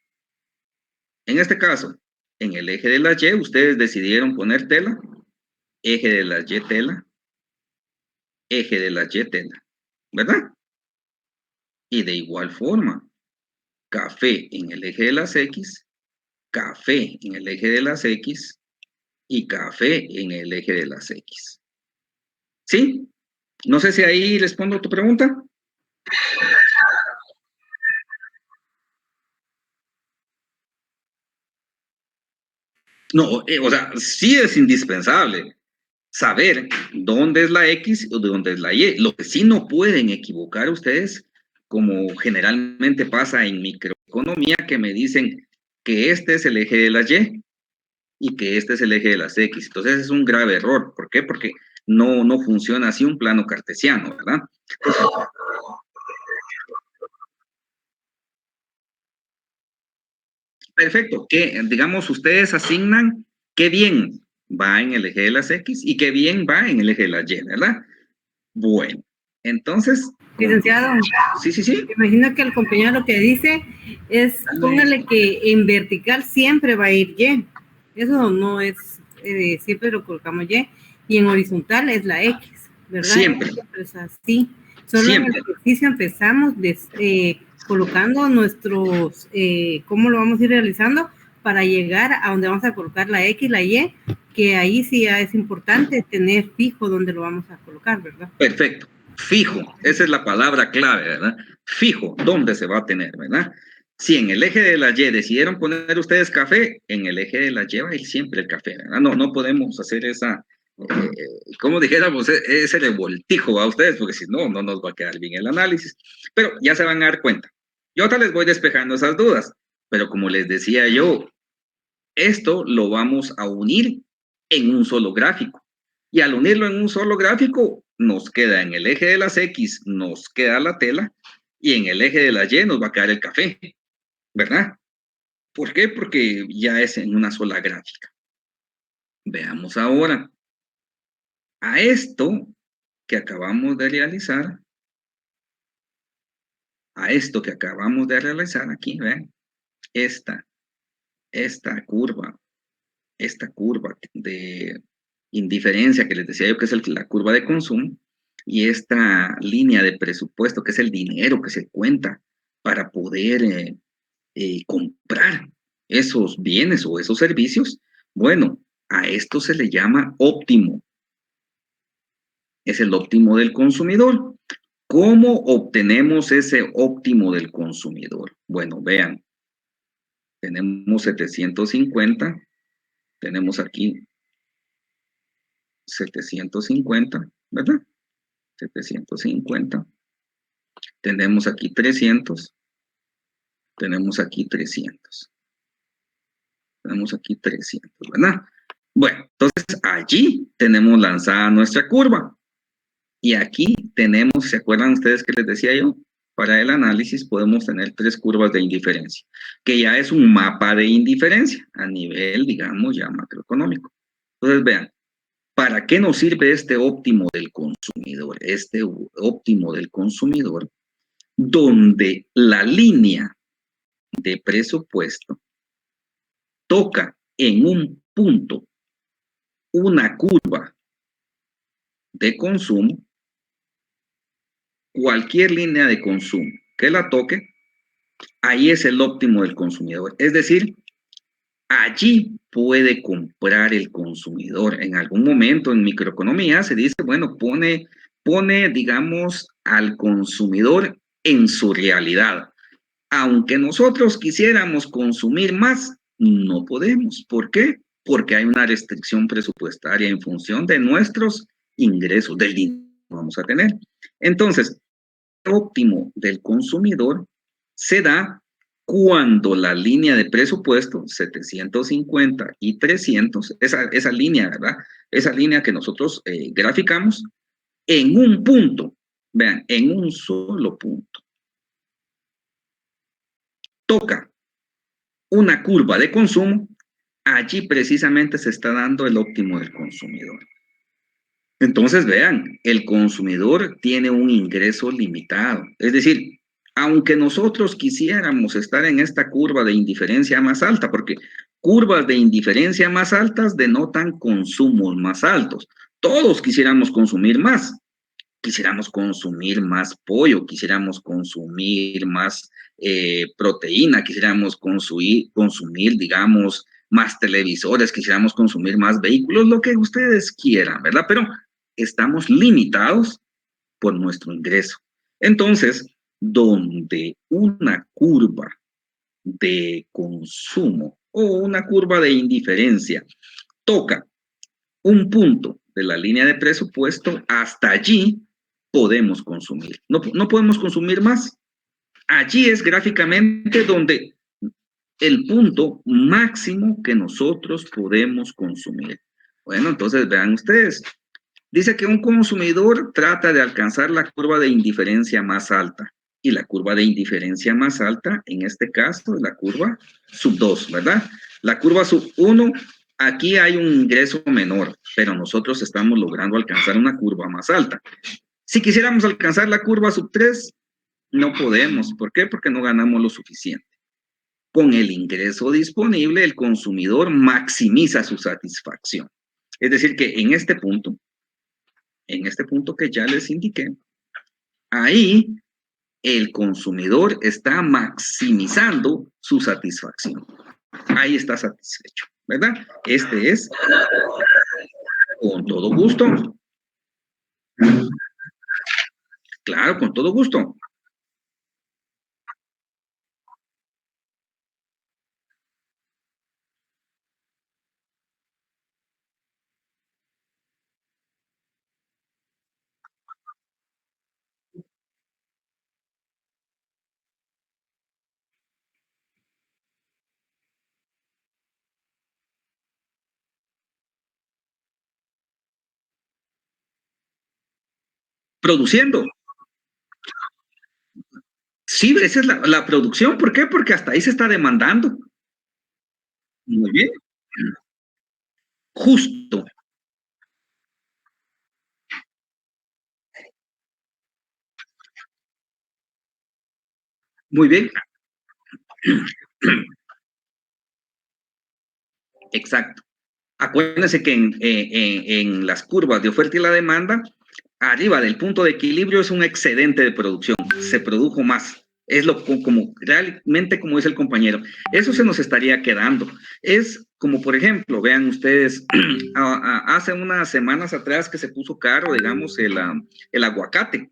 En este caso, en el eje de la Y, ustedes decidieron poner tela, eje de la Y tela, eje de la Y tela, ¿verdad? Y de igual forma, café en el eje de las X, café en el eje de las X y café en el eje de las X. ¿Sí? No sé si ahí respondo a tu pregunta. No, o sea, sí es indispensable saber dónde es la X o de dónde es la Y. Lo que sí no pueden equivocar ustedes, como generalmente pasa en microeconomía, que me dicen que este es el eje de la Y y que este es el eje de las X. Entonces es un grave error. ¿Por qué? Porque no funciona así un plano cartesiano, ¿verdad? Perfecto, que digamos ustedes asignan qué bien va en el eje de las X y qué bien va en el eje de las Y, ¿verdad? Bueno, entonces... Licenciado, Sí, sí, sí. imagino que el compañero lo que dice es, póngale que en vertical siempre va a ir Y. Eso no es, siempre lo colocamos y en horizontal es la X, ¿verdad? Siempre. Siempre es así. Solo Siempre. en el ejercicio empezamos colocando nuestros, cómo lo vamos a ir realizando para llegar a donde vamos a colocar la X, la Y, que ahí sí ya es importante tener fijo dónde lo vamos a colocar, ¿verdad? Perfecto. Fijo, esa es la palabra clave, ¿verdad? Fijo, ¿dónde se va a tener, verdad? Si en el eje de la Y decidieron poner ustedes café, en el eje de la Y va a ir siempre el café, ¿verdad? No podemos hacer esa como dijéramos, ese revoltijo a ustedes, porque si no, no nos va a quedar bien el análisis. Pero ya se van a dar cuenta. Yo ahora les voy despejando esas dudas, pero como les decía yo, esto lo vamos a unir en un solo gráfico. Y al unirlo en un solo gráfico, nos queda en el eje de las X, nos queda la tela, y en el eje de las Y nos va a quedar el café, ¿verdad? ¿Por qué? Porque ya es en una sola gráfica. Veamos ahora. A esto que acabamos de realizar, aquí, ¿ven? Esta, esta curva, de indiferencia que les decía yo que es la curva de consumo, y esta línea de presupuesto que es el dinero que se cuenta para poder comprar esos bienes o esos servicios, bueno, a esto se le llama óptimo. Es el óptimo del consumidor. ¿Cómo obtenemos ese óptimo del consumidor? Bueno, vean, tenemos 750, tenemos aquí 750, ¿verdad? 750, tenemos aquí 300, tenemos aquí 300, tenemos aquí 300, ¿verdad? Bueno, entonces allí tenemos lanzada nuestra curva. Y aquí tenemos, ¿se acuerdan ustedes que les decía yo? Para el análisis podemos tener 3 curvas de indiferencia, que ya es un mapa de indiferencia a nivel, digamos, ya macroeconómico. Entonces, vean, ¿para qué nos sirve este óptimo del consumidor? Este óptimo del consumidor, donde la línea de presupuesto toca en un punto una curva de consumo, cualquier línea de consumo que la toque, ahí es el óptimo del consumidor. Es decir, allí puede comprar el consumidor. En algún momento en microeconomía se dice, bueno, pone, digamos, al consumidor en su realidad. Aunque nosotros quisiéramos consumir más, no podemos. ¿Por qué? Porque hay una restricción presupuestaria en función de nuestros ingresos, del dinero que vamos a tener. Entonces, el óptimo del consumidor se da cuando la línea de presupuesto, 750 y 300, esa línea, ¿verdad? Esa línea que nosotros graficamos, en un punto, vean, en un solo punto, toca una curva de consumo, allí precisamente se está dando el óptimo del consumidor. Entonces, vean, el consumidor tiene un ingreso limitado. Es decir, aunque nosotros quisiéramos estar en esta curva de indiferencia más alta, porque curvas de indiferencia más altas denotan consumos más altos. Todos quisiéramos consumir más. Quisiéramos consumir más pollo, quisiéramos consumir más proteína, quisiéramos consumir, digamos, más televisores, quisiéramos consumir más vehículos, lo que ustedes quieran, ¿verdad? Pero estamos limitados por nuestro ingreso. Entonces, donde una curva de consumo o una curva de indiferencia toca un punto de la línea de presupuesto, hasta allí podemos consumir. No podemos consumir más. Allí es gráficamente donde el punto máximo que nosotros podemos consumir. Bueno, entonces vean ustedes. Dice que un consumidor trata de alcanzar la curva de indiferencia más alta. Y la curva de indiferencia más alta, en este caso, es la curva sub 2, ¿verdad? La curva sub 1, aquí hay un ingreso menor, pero nosotros estamos logrando alcanzar una curva más alta. Si quisiéramos alcanzar la curva sub 3, no podemos. ¿Por qué? Porque no ganamos lo suficiente. Con el ingreso disponible, el consumidor maximiza su satisfacción. Es decir, que en este punto que ya les indiqué, ahí el consumidor está maximizando su satisfacción. Ahí está satisfecho, ¿verdad? Este es con todo gusto. Claro, con todo gusto. produciendo. Sí, esa es la producción. ¿Por qué? Porque hasta ahí se está demandando. Muy bien. Justo. Muy bien. Exacto. Acuérdense que en las curvas de oferta y la demanda, arriba del punto de equilibrio es un excedente de producción, se produjo más. Es lo como realmente como dice el compañero. Eso se nos estaría quedando. Es como, por ejemplo, vean ustedes, hace unas semanas atrás que se puso caro, digamos, el aguacate,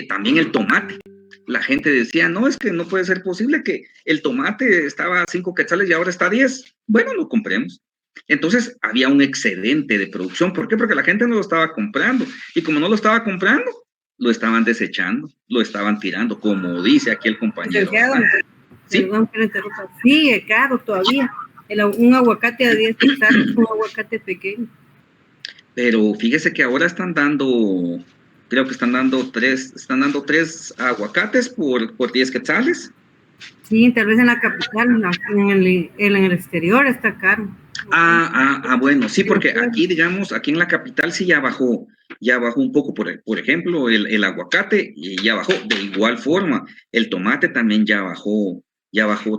también el tomate. La gente decía, no, es que no puede ser posible que el tomate estaba a 5 quetzales y ahora está a 10. Bueno, lo compremos. Entonces había un excedente de producción. ¿Por qué? Porque la gente no lo estaba comprando. Y como no lo estaba comprando, lo estaban desechando, lo estaban tirando, como dice aquí el compañero. ¿Sí? Perdón que le interrumpa. Sí, es caro todavía. Un aguacate a 10 quetzales, un aguacate pequeño. Pero fíjese que ahora están dando, creo que están dando tres aguacates por 10 quetzales. Sí, tal vez en la capital, en el exterior está caro. Bueno, sí, porque aquí, digamos, aquí en la capital sí ya bajó un poco, por ejemplo, el aguacate ya bajó, de igual forma, el tomate también ya bajó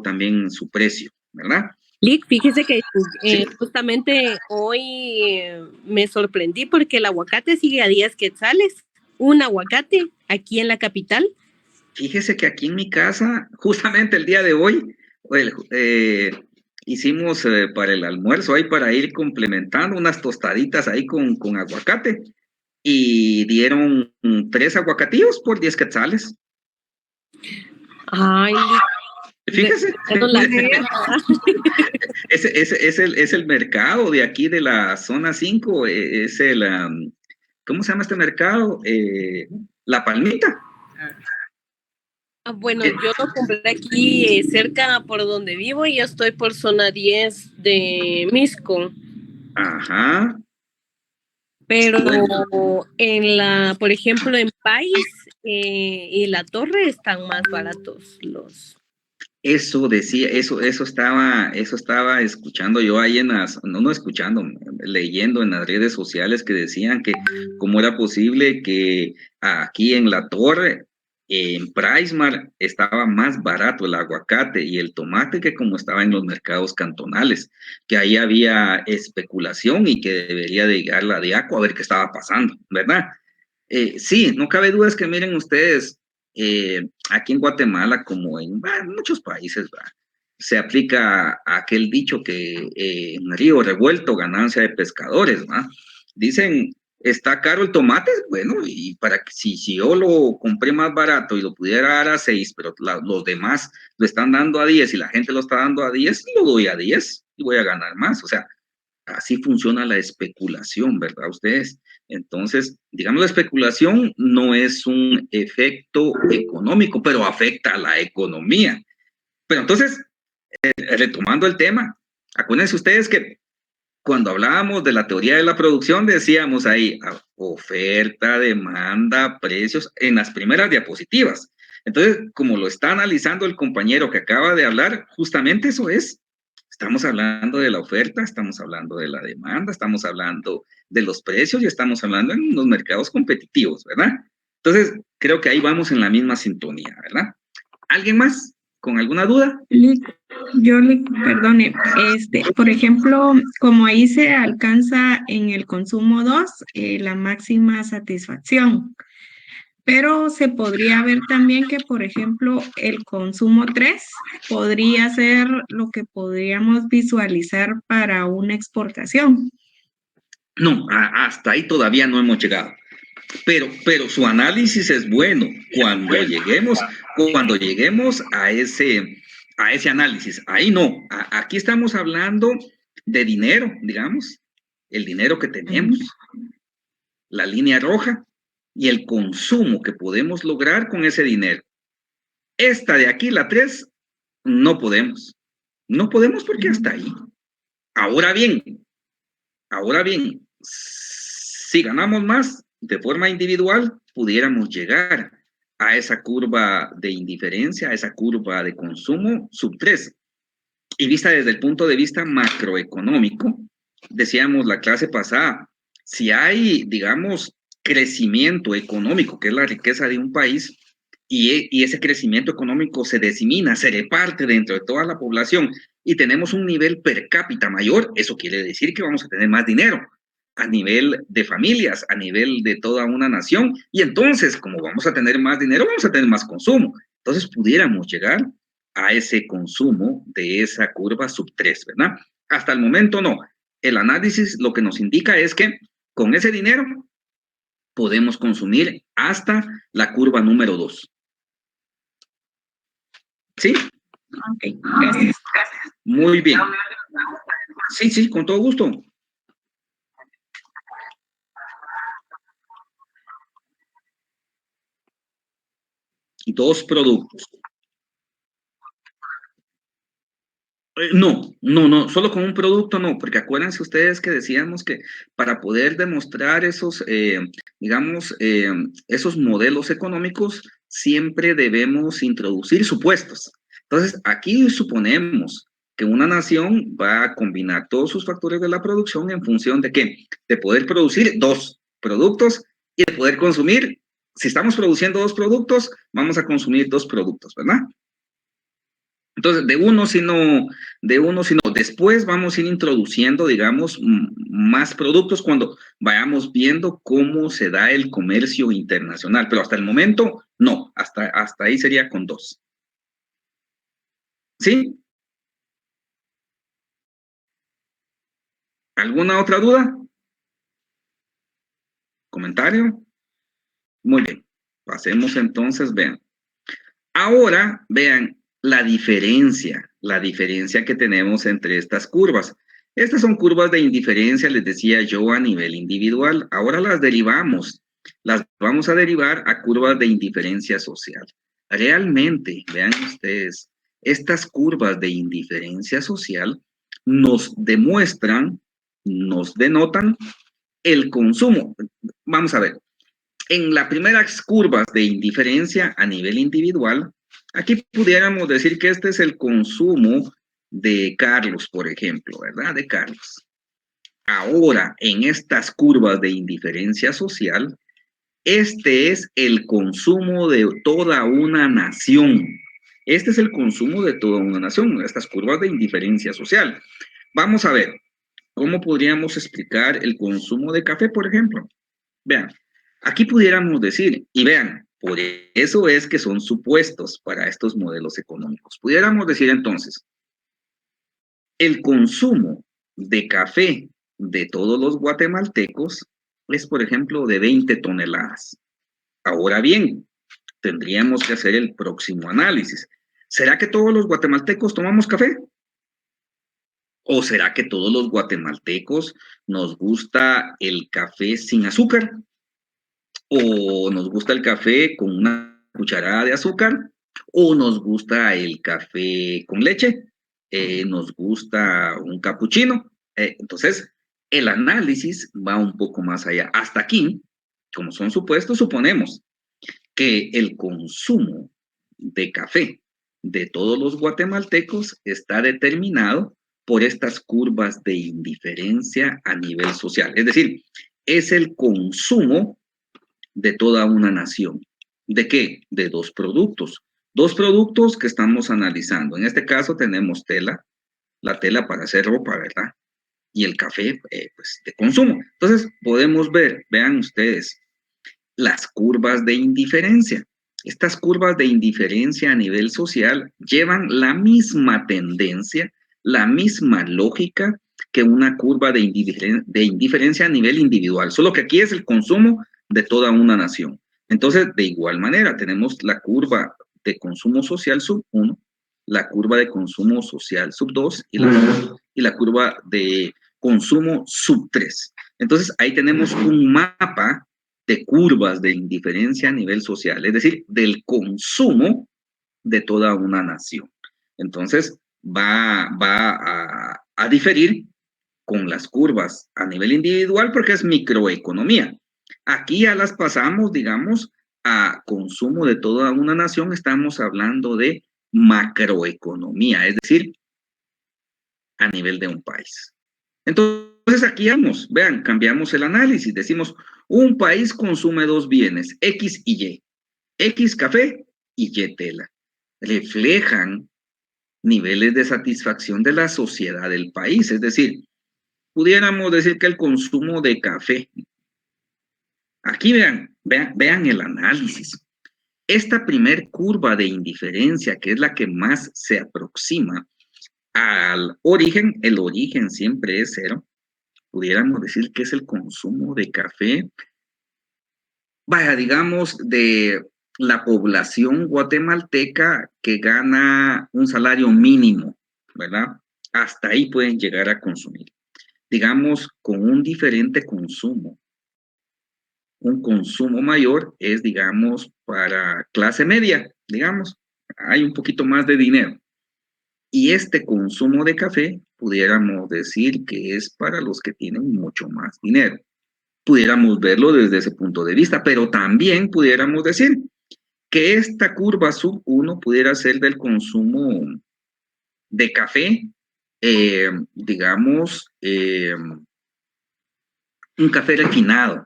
también su precio, ¿verdad? Lick, fíjese que Sí. justamente hoy me sorprendí porque el aguacate sigue a 10 quetzales, un aguacate aquí en la capital. Fíjese que aquí en mi casa, justamente el día de hoy, hicimos para el almuerzo, ahí para ir complementando unas tostaditas ahí con aguacate, y dieron 3 aguacatillos por 10 quetzales. Ay, Fíjese. Es el mercado de aquí de la zona 5, es el, ¿cómo se llama este mercado? La Palmita. Bueno, yo lo compré aquí cerca por donde vivo y yo estoy por zona 10 de Misco. Ajá. Pero por ejemplo, en País y La Torre están más baratos los. Eso decía, eso estaba escuchando yo ahí no escuchando, leyendo en las redes sociales que decían que cómo era posible que aquí en La Torre, en PriceMart, estaba más barato el aguacate y el tomate que como estaba en los mercados cantonales, que ahí había especulación y que debería de llegar la DIACO a ver qué estaba pasando, ¿verdad? Sí, no cabe duda, es que miren ustedes, aquí en Guatemala, como en muchos países, se aplica aquel dicho que en río revuelto, ganancia de pescadores, ¿va? Dicen, está caro el tomate, bueno, y para que si yo lo compré más barato y lo pudiera dar a 6, pero los demás lo están dando a 10 y la gente lo está dando a 10, lo doy a 10 y voy a ganar más. O sea, así funciona la especulación, ¿verdad? Ustedes. Entonces, digamos, la especulación no es un efecto económico, pero afecta a la economía. Pero entonces, retomando el tema, acuérdense ustedes que cuando hablábamos de la teoría de la producción, decíamos ahí oferta, demanda, precios en las primeras diapositivas. Entonces, como lo está analizando el compañero que acaba de hablar, justamente eso es. Estamos hablando de la oferta, estamos hablando de la demanda, estamos hablando de los precios y estamos hablando en los mercados competitivos, ¿verdad? Entonces, creo que ahí vamos en la misma sintonía, ¿verdad? ¿Alguien más con alguna duda? Perdone, por ejemplo, como ahí se alcanza en el consumo 2 la máxima satisfacción, pero se podría ver también que, por ejemplo, el consumo 3 podría ser lo que podríamos visualizar para una exportación. No, hasta ahí todavía no hemos llegado. Pero su análisis es bueno cuando lleguemos a ese análisis. Ahí no, aquí estamos hablando de dinero, digamos, el dinero que tenemos, la línea roja y el consumo que podemos lograr con ese dinero. Esta de aquí, la 3, no podemos. No podemos porque hasta ahí. Ahora bien, si ganamos más, de forma individual, pudiéramos llegar a esa curva de indiferencia, a esa curva de consumo sub 3. Y vista desde el punto de vista macroeconómico, decíamos la clase pasada, si hay, digamos, crecimiento económico, que es la riqueza de un país, y ese crecimiento económico se disemina, se reparte dentro de toda la población, y tenemos un nivel per cápita mayor, eso quiere decir que vamos a tener más dinero a nivel de familias, a nivel de toda una nación, y entonces, como vamos a tener más dinero, vamos a tener más consumo. Entonces, pudiéramos llegar a ese consumo de esa curva sub 3, ¿verdad? Hasta el momento no. El análisis lo que nos indica es que con ese dinero podemos consumir hasta la curva número 2. ¿Sí? Ok, gracias. Muy bien. Sí, con todo gusto. Dos productos. No, solo con un producto no, porque acuérdense ustedes que decíamos que para poder demostrar esos, digamos, esos modelos económicos, siempre debemos introducir supuestos. Entonces, aquí suponemos que una nación va a combinar todos sus factores de la producción en función de qué, de poder producir dos productos y de poder consumir. Si estamos produciendo dos productos, vamos a consumir dos productos, ¿verdad? Entonces, de uno, sino. Después vamos a ir introduciendo, digamos, más productos cuando vayamos viendo cómo se da el comercio internacional. Pero hasta el momento, no. Hasta ahí sería con dos. ¿Sí? ¿Alguna otra duda? ¿Comentario? Muy bien. Pasemos entonces, vean. Ahora, vean la diferencia que tenemos entre estas curvas. Estas son curvas de indiferencia, les decía yo, a nivel individual. Ahora las derivamos, las vamos a derivar a curvas de indiferencia social. Realmente, vean ustedes, estas curvas de indiferencia social nos demuestran, nos denotan el consumo. Vamos a ver, en las primeras curvas de indiferencia a nivel individual, aquí pudiéramos decir que este es el consumo de Carlos, por ejemplo, ¿verdad? De Carlos. Ahora, en estas curvas de indiferencia social, este es el consumo de toda una nación. Este es el consumo de toda una nación, estas curvas de indiferencia social. Vamos a ver, ¿cómo podríamos explicar el consumo de café, por ejemplo? Vean, aquí pudiéramos decir, y vean, por eso es que son supuestos para estos modelos económicos. Pudiéramos decir entonces, el consumo de café de todos los guatemaltecos es, por ejemplo, de 20 toneladas. Ahora bien, tendríamos que hacer el próximo análisis. ¿Será que todos los guatemaltecos tomamos café? ¿O será que todos los guatemaltecos nos gusta el café sin azúcar? ¿O nos gusta el café con una cucharada de azúcar? ¿O nos gusta el café con leche? ¿Nos gusta un capuchino? Entonces, el análisis va un poco más allá. Hasta aquí, como son supuestos, suponemos que el consumo de café de todos los guatemaltecos está determinado por estas curvas de indiferencia a nivel social. Es decir, es el consumo de toda una nación. ¿De qué? De dos productos. Dos productos que estamos analizando. En este caso tenemos tela, la tela para hacer ropa, ¿verdad? Y el café, pues, de consumo. Entonces, podemos ver, vean ustedes, las curvas de indiferencia. Estas curvas de indiferencia a nivel social llevan la misma tendencia, la misma lógica que una curva de indiferencia a nivel individual, solo que aquí es el consumo de toda una nación. Entonces, de igual manera, tenemos la curva de consumo social sub 1, la curva de consumo social sub 2 y la curva de consumo sub 3. Entonces, ahí tenemos un mapa de curvas de indiferencia a nivel social, es decir, del consumo de toda una nación. Entonces, va a diferir con las curvas a nivel individual porque es microeconomía. Aquí ya las pasamos, digamos, a consumo de toda una nación. Estamos hablando de macroeconomía, es decir, a nivel de un país. Entonces aquí vamos, vean, cambiamos el análisis, decimos, un país consume dos bienes, X y Y. X café y Y tela. Reflejan niveles de satisfacción de la sociedad del país, es decir, pudiéramos decir que el consumo de café. Aquí vean el análisis. Esta primer curva de indiferencia, que es la que más se aproxima al origen, el origen siempre es cero, pudiéramos decir que es el consumo de café, vaya, digamos, de la población guatemalteca que gana un salario mínimo, ¿verdad? Hasta ahí pueden llegar a consumir. Digamos, con un diferente consumo. Un consumo mayor es, digamos, para clase media, digamos, hay un poquito más de dinero. Y este consumo de café, pudiéramos decir que es para los que tienen mucho más dinero. Pudiéramos verlo desde ese punto de vista, pero también pudiéramos decir que esta curva sub 1 pudiera ser del consumo de café, digamos, un café refinado,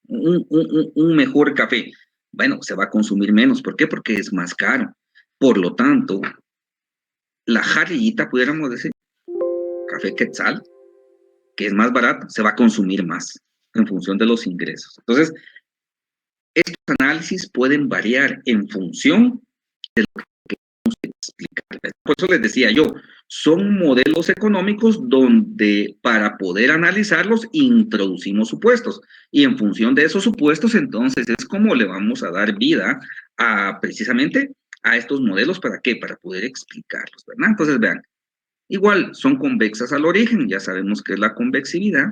un mejor café. Bueno, se va a consumir menos. ¿Por qué? Porque es más caro. Por lo tanto, la jarrillita, pudiéramos decir, café quetzal, que es más barato, se va a consumir más en función de los ingresos. Entonces, estos análisis pueden variar en función de lo que queremos explicar. Por eso les decía yo, son modelos económicos donde para poder analizarlos introducimos supuestos y en función de esos supuestos entonces es como le vamos a dar vida a precisamente a estos modelos. ¿Para qué? Para poder explicarlos, ¿verdad? Entonces vean, igual son convexas al origen, ya sabemos qué es la convexividad.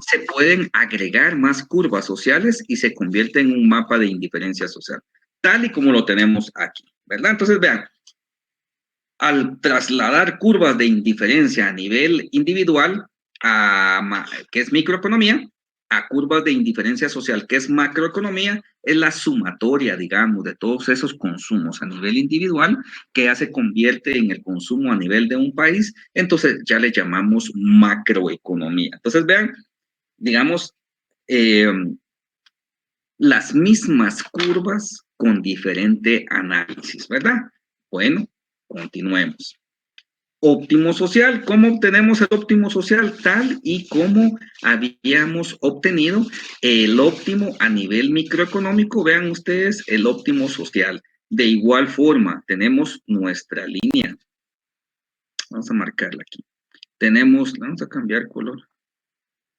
Se pueden agregar más curvas sociales y se convierte en un mapa de indiferencia social, tal y como lo tenemos aquí, ¿verdad? Entonces, vean, al trasladar curvas de indiferencia a nivel individual, que es microeconomía, a curvas de indiferencia social, que es macroeconomía, es la sumatoria, digamos, de todos esos consumos a nivel individual, que ya se convierte en el consumo a nivel de un país, entonces ya le llamamos macroeconomía. Entonces, vean, digamos, las mismas curvas con diferente análisis, ¿verdad? Bueno, continuemos. Óptimo social. ¿Cómo obtenemos el óptimo social? Tal y como habíamos obtenido el óptimo a nivel microeconómico. Vean ustedes el óptimo social. De igual forma, tenemos nuestra línea. Vamos a marcarla aquí. Vamos a cambiar color.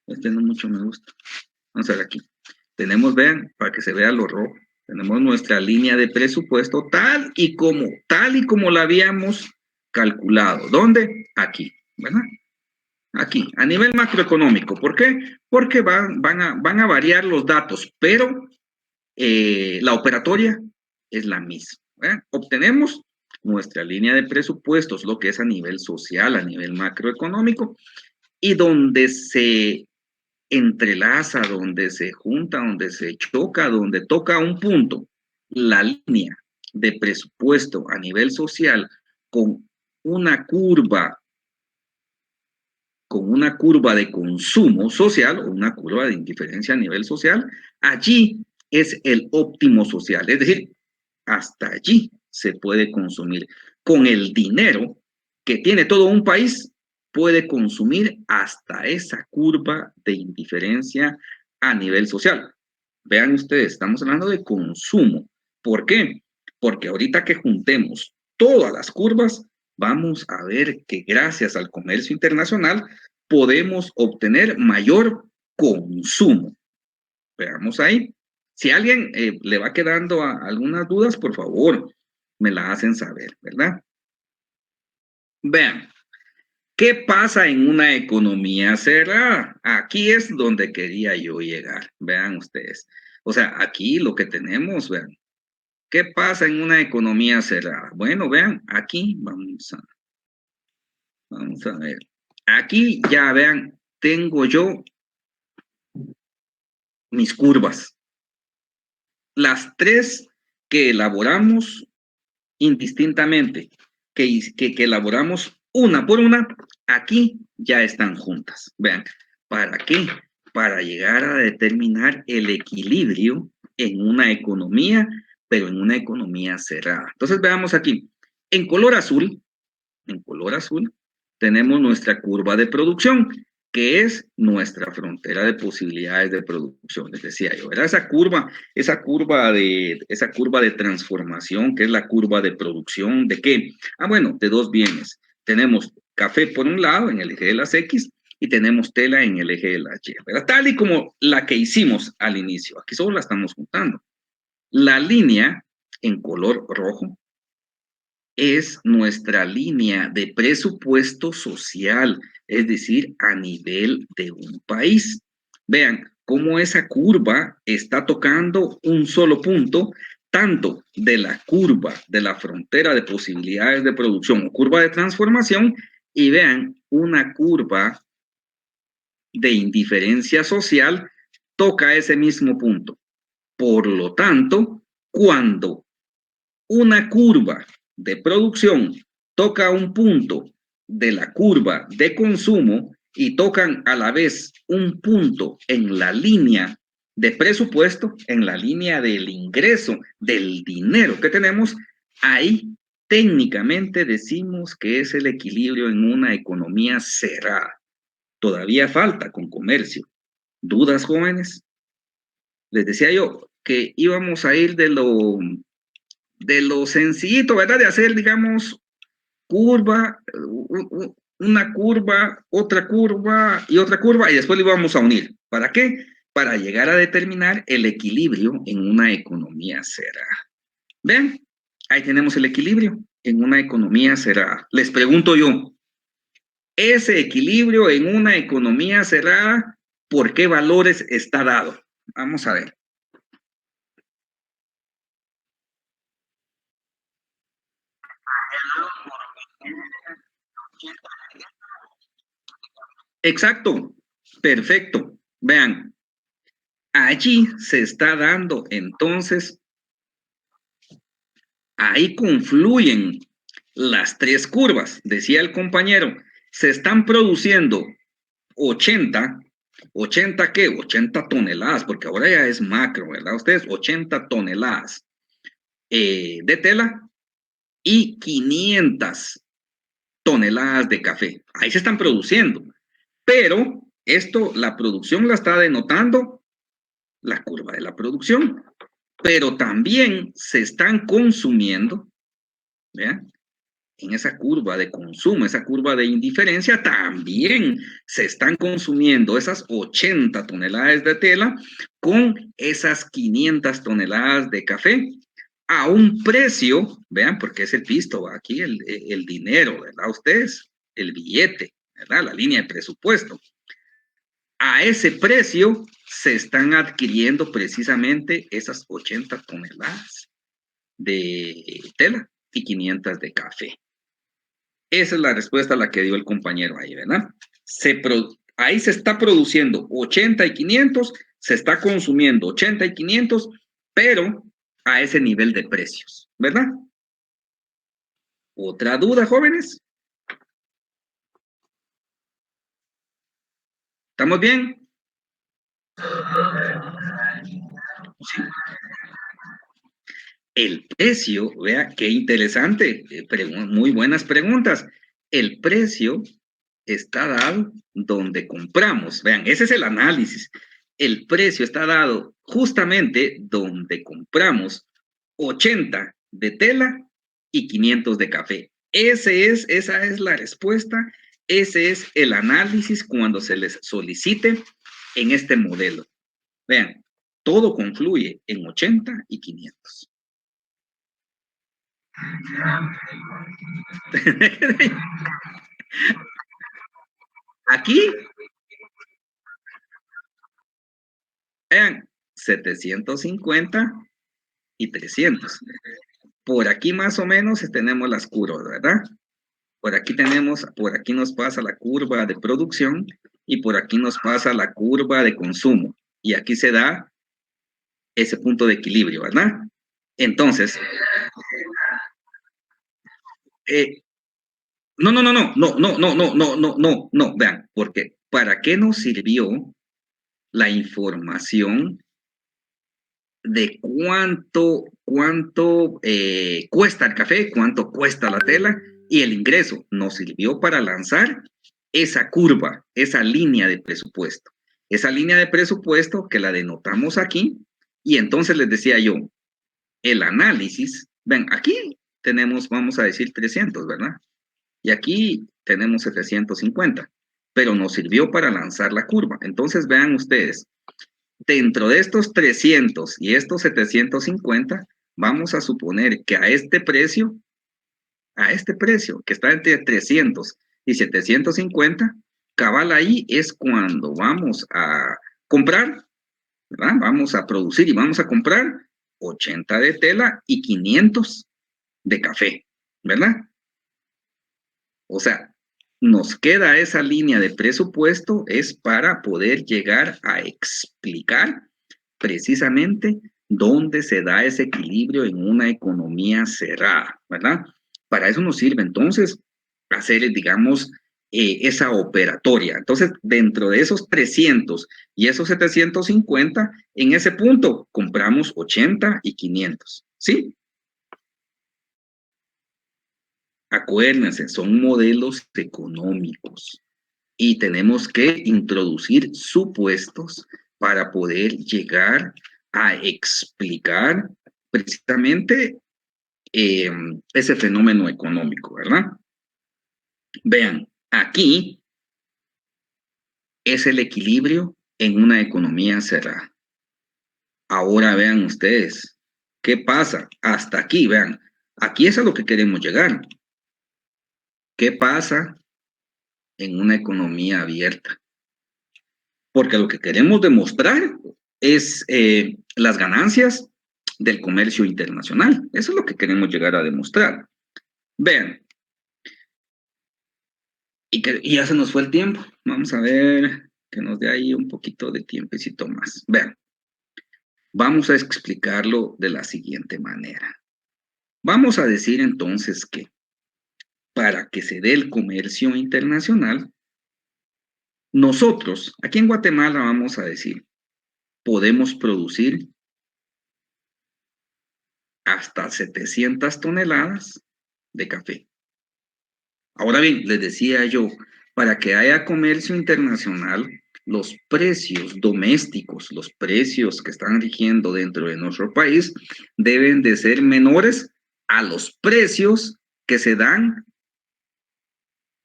Este no mucho me gusta. Vamos a ver aquí. Tenemos, vean, para que se vea lo rojo. Tenemos nuestra línea de presupuesto tal y como la habíamos calculado. ¿Dónde? Aquí, ¿verdad? Aquí, a nivel macroeconómico. ¿Por qué? Porque van a variar los datos, pero la operatoria es la misma. ¿verdad? Obtenemos nuestra línea de presupuestos, lo que es a nivel social, a nivel macroeconómico, y donde se entrelaza, donde se junta, donde se choca, donde toca un punto, la línea de presupuesto a nivel social con una curva de consumo social o una curva de indiferencia a nivel social, allí es el óptimo social, es decir, hasta allí se puede consumir. Con el dinero que tiene todo un país, puede consumir hasta esa curva de indiferencia a nivel social. Vean ustedes, estamos hablando de consumo. ¿Por qué? Porque ahorita que juntemos todas las curvas, vamos a ver que gracias al comercio internacional podemos obtener mayor consumo. Veamos ahí. Si a alguien le va quedando algunas dudas, por favor, me la hacen saber, ¿verdad? Vean, ¿qué pasa en una economía cerrada? Aquí es donde quería yo llegar. Vean ustedes. O sea, aquí lo que tenemos, vean. ¿Qué pasa en una economía cerrada? Bueno, vean, aquí vamos a ver. Aquí ya vean, tengo yo mis curvas. Las tres que elaboramos indistintamente, que elaboramos una por una, aquí ya están juntas. Vean, ¿para qué? Para llegar a determinar el equilibrio en una economía, pero en una economía cerrada. Entonces veamos aquí, en color azul, tenemos nuestra curva de producción, que es nuestra frontera de posibilidades de producción, les decía yo, ¿verdad? Esa curva de transformación, que es la curva de producción, ¿de qué? Ah, bueno, de dos bienes. Tenemos café por un lado, en el eje de las X, y tenemos tela en el eje de las Y, ¿verdad? Tal y como la que hicimos al inicio. Aquí solo la estamos juntando. La línea en color rojo es nuestra línea de presupuesto social, es decir, a nivel de un país. Vean cómo esa curva está tocando un solo punto, tanto de la curva de la frontera de posibilidades de producción o curva de transformación, y vean una curva de indiferencia social toca ese mismo punto. Por lo tanto, cuando una curva de producción toca un punto de la curva de consumo y tocan a la vez un punto en la línea de presupuesto, en la línea del ingreso, del dinero que tenemos, ahí técnicamente decimos que es el equilibrio en una economía cerrada. Todavía falta con comercio. ¿Dudas, jóvenes? Les decía yo que íbamos a ir de lo sencillito, ¿verdad? De hacer, digamos, curva, una curva, otra curva y otra curva, y después lo íbamos a unir. ¿Para qué? Para llegar a determinar el equilibrio en una economía cerrada. ¿Ven? Ahí tenemos el equilibrio en una economía cerrada. Les pregunto yo, ese equilibrio en una economía cerrada, ¿por qué valores está dado? Vamos a ver. Exacto, perfecto. Vean, allí se está dando entonces, ahí confluyen las tres curvas, decía el compañero, se están produciendo 80 ¿qué? 80 toneladas, porque ahora ya es macro, ¿verdad? Ustedes, 80 toneladas de tela y 500 toneladas de café. Ahí se están produciendo. Pero esto, la producción la está denotando la curva de la producción. Pero también se están consumiendo, ¿vean? En esa curva de consumo, esa curva de indiferencia, también se están consumiendo esas 80 toneladas de tela con esas 500 toneladas de café a un precio, vean, porque es el pisto, aquí el dinero, ¿verdad? Ustedes, el billete, ¿verdad? La línea de presupuesto. A ese precio se están adquiriendo precisamente esas 80 toneladas de tela y 500 de café. Esa es la respuesta a la que dio el compañero ahí, ¿verdad? Ahí se está produciendo 80 y 500, se está consumiendo 80 y 500, pero a ese nivel de precios, ¿verdad? ¿Otra duda, jóvenes? ¿Estamos bien? Sí. El precio, vea qué interesante, muy buenas preguntas. El precio está dado donde compramos. Vean, ese es el análisis. El precio está dado justamente donde compramos 80 de tela y 500 de café. Esa es la respuesta, ese es el análisis cuando se les solicite en este modelo. Vean, todo confluye en 80 y 500. Aquí, vean, 750 y 300. Por aquí más o menos tenemos las curvas, ¿verdad? Por aquí nos pasa la curva de producción y por aquí nos pasa la curva de consumo. y aquí se da ese punto de equilibrio, ¿verdad? Entonces, no, vean, porque ¿para qué nos sirvió la información de cuánto cuesta el café, cuánto cuesta la tela y el ingreso? Nos sirvió para lanzar esa curva, esa línea de presupuesto. Esa línea de presupuesto que la denotamos aquí, y entonces les decía yo, el análisis, ven, aquí tenemos, vamos a decir, 300, ¿verdad? Y aquí tenemos 750, pero nos sirvió para lanzar la curva. Entonces vean ustedes, dentro de estos 300 y estos 750, vamos a suponer que a este precio que está entre 300 y 750, cabal ahí es cuando vamos a comprar, ¿verdad? Vamos a producir y vamos a comprar 80 de tela y 500 de café, ¿verdad? O sea, nos queda esa línea de presupuesto es para poder llegar a explicar precisamente dónde se da ese equilibrio en una economía cerrada, ¿verdad? Para eso nos sirve entonces hacer, digamos, esa operatoria. Entonces, dentro de esos 300 y esos 750, en ese punto compramos 80 y 500, ¿sí? Acuérdense, son modelos económicos y tenemos que introducir supuestos para poder llegar a explicar precisamente ese fenómeno económico, ¿verdad? Vean, aquí es el equilibrio en una economía cerrada. Ahora vean ustedes, ¿qué pasa? Hasta aquí, vean, aquí es a lo que queremos llegar. ¿Qué pasa en una economía abierta? Porque lo que queremos demostrar es las ganancias del comercio internacional. Eso es lo que queremos llegar a demostrar. Vean, y ya se nos fue el tiempo. Vamos a ver que nos dé ahí un poquito de tiempecito más. Vean, vamos a explicarlo de la siguiente manera. Vamos a decir entonces que para que se dé el comercio internacional, nosotros, aquí en Guatemala, vamos a decir, podemos producir hasta 700 toneladas de café. Ahora bien, les decía yo, para que haya comercio internacional, los precios domésticos, los precios que están rigiendo dentro de nuestro país, deben de ser menores a los precios que se dan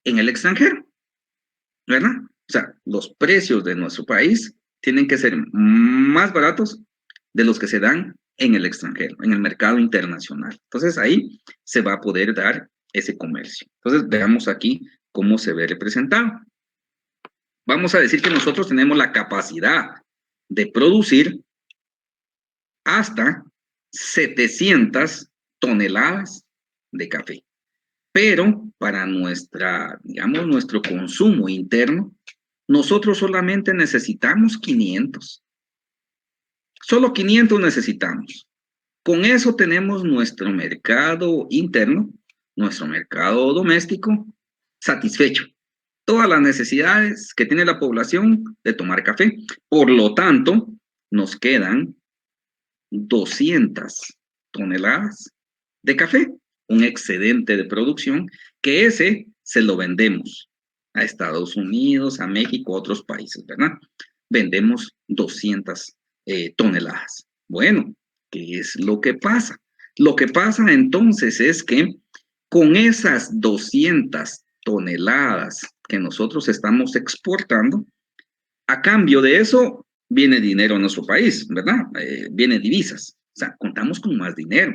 en el extranjero, ¿verdad? O sea, los precios de nuestro país tienen que ser más baratos de los que se dan en el extranjero, en el mercado internacional. Entonces ahí se va a poder dar ese comercio. Entonces veamos aquí cómo se ve representado. Vamos a decir que nosotros tenemos la capacidad de producir hasta 700 toneladas de café. Pero para digamos, nuestro consumo interno, nosotros solamente necesitamos 500. Solo 500 necesitamos. Con eso tenemos nuestro mercado interno, nuestro mercado doméstico satisfecho. Todas las necesidades que tiene la población de tomar café. Por lo tanto, nos quedan 200 toneladas de café, un excedente de producción, que ese se lo vendemos a Estados Unidos, a México, a otros países, ¿verdad? Vendemos 200 toneladas. Bueno, ¿qué es lo que pasa? Lo que pasa entonces es que con esas 200 toneladas que nosotros estamos exportando, a cambio de eso viene dinero a nuestro país, ¿verdad? Viene divisas, o sea, contamos con más dinero.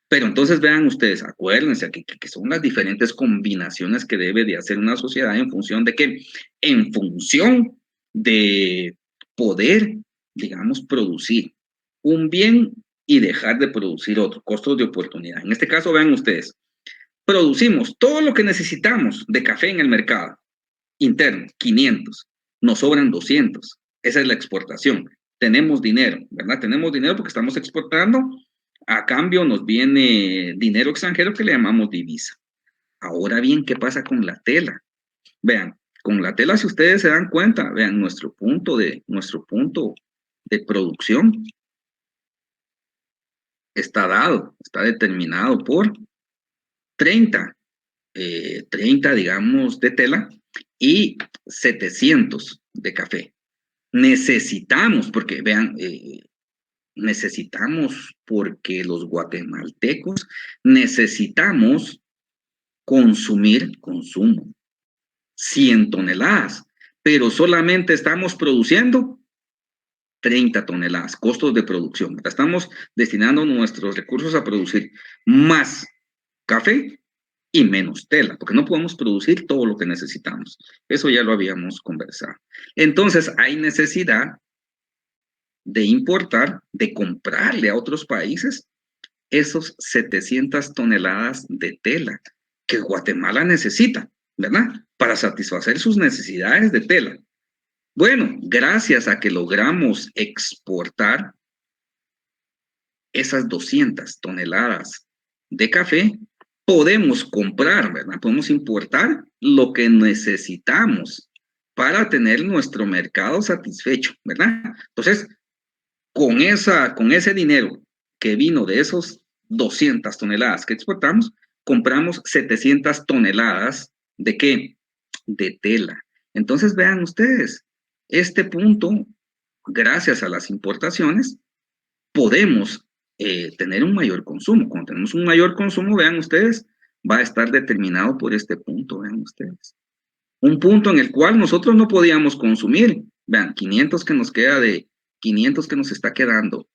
Pero entonces vean ustedes, acuérdense que son las diferentes combinaciones que debe de hacer una sociedad en función de qué, en función de poder, digamos, producir un bien y dejar de producir otro, costos de oportunidad. En este caso, vean ustedes, producimos todo lo que necesitamos de café en el mercado interno, 500, nos sobran 200, esa es la exportación. tenemos dinero, ¿verdad? Tenemos dinero porque estamos exportando, a cambio nos viene dinero extranjero que le llamamos divisa. Ahora bien, ¿qué pasa con la tela? Vean, con la tela, si ustedes se dan cuenta, vean, nuestro punto de producción está dado, está determinado por 30, digamos, de tela y 700 de café. Necesitamos, porque vean, necesitamos porque los guatemaltecos necesitamos consumo 100 toneladas, pero solamente estamos produciendo 30 toneladas, costos de producción. Estamos destinando nuestros recursos a producir más café y menos tela, porque no podemos producir todo lo que necesitamos. Eso ya lo habíamos conversado. Entonces, hay necesidad de importar, de comprarle a otros países esos 700 toneladas de tela que Guatemala necesita, ¿verdad? Para satisfacer sus necesidades de tela. Bueno, gracias a que logramos exportar esas 200 toneladas de café, podemos comprar, ¿verdad? Podemos importar lo que necesitamos para tener nuestro mercado satisfecho, ¿verdad? Entonces, con ese dinero que vino de esos 200 toneladas que exportamos, compramos 700 toneladas ¿de qué? De tela. Entonces, vean ustedes, este punto, gracias a las importaciones, podemos tener un mayor consumo. Cuando tenemos un mayor consumo, vean ustedes, va a estar determinado por este punto, vean ustedes. Un punto en el cual nosotros no podíamos consumir. Vean, 500 que nos queda de 500 que nos está quedando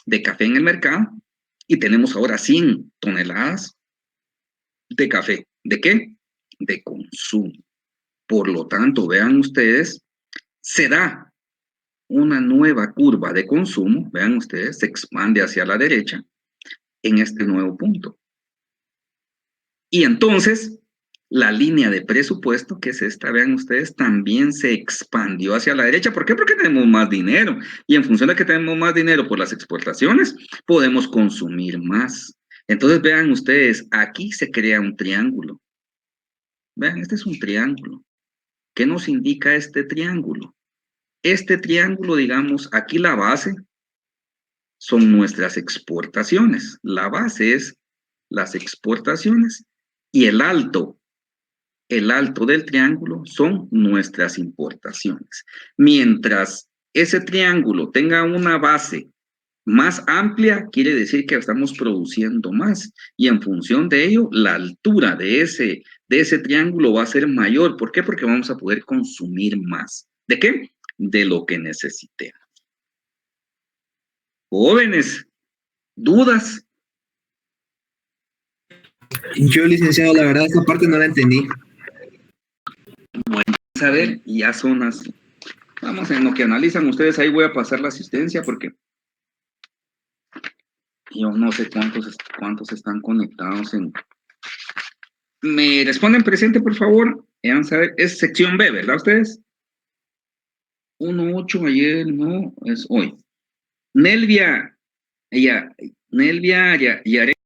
de café en el mercado y tenemos ahora 100 toneladas de café. ¿De qué? De consumo. Por lo tanto, vean ustedes, se da una nueva curva de consumo, vean ustedes, se expande hacia la derecha en este nuevo punto. Y entonces, la línea de presupuesto, que es esta, vean ustedes, también se expandió hacia la derecha. ¿Por qué? Porque tenemos más dinero. Y en función de que tenemos más dinero por las exportaciones, podemos consumir más. Entonces, vean ustedes, aquí se crea un triángulo. Vean, este es un triángulo. ¿Qué nos indica este triángulo? Este triángulo, digamos, aquí la base son nuestras exportaciones. La base es las exportaciones y el alto del triángulo son nuestras importaciones. Mientras ese triángulo tenga una base más amplia, quiere decir que estamos produciendo más y en función de ello, la altura de ese triángulo va a ser mayor. ¿Por qué? Porque vamos a poder consumir más. ¿De qué? De lo que necesitemos. Jóvenes, ¿dudas? Yo, licenciado, la verdad, esta parte no la entendí. Bueno, a ver, ya son las... Vamos, en lo que analizan ustedes, ahí voy a pasar la asistencia porque yo no sé cuántos están conectados en... ¿Me responden presente, por favor? Vamos a ver, es sección B, ¿verdad ustedes? 1-8 ayer, no, es hoy. Nelvia, Yaré.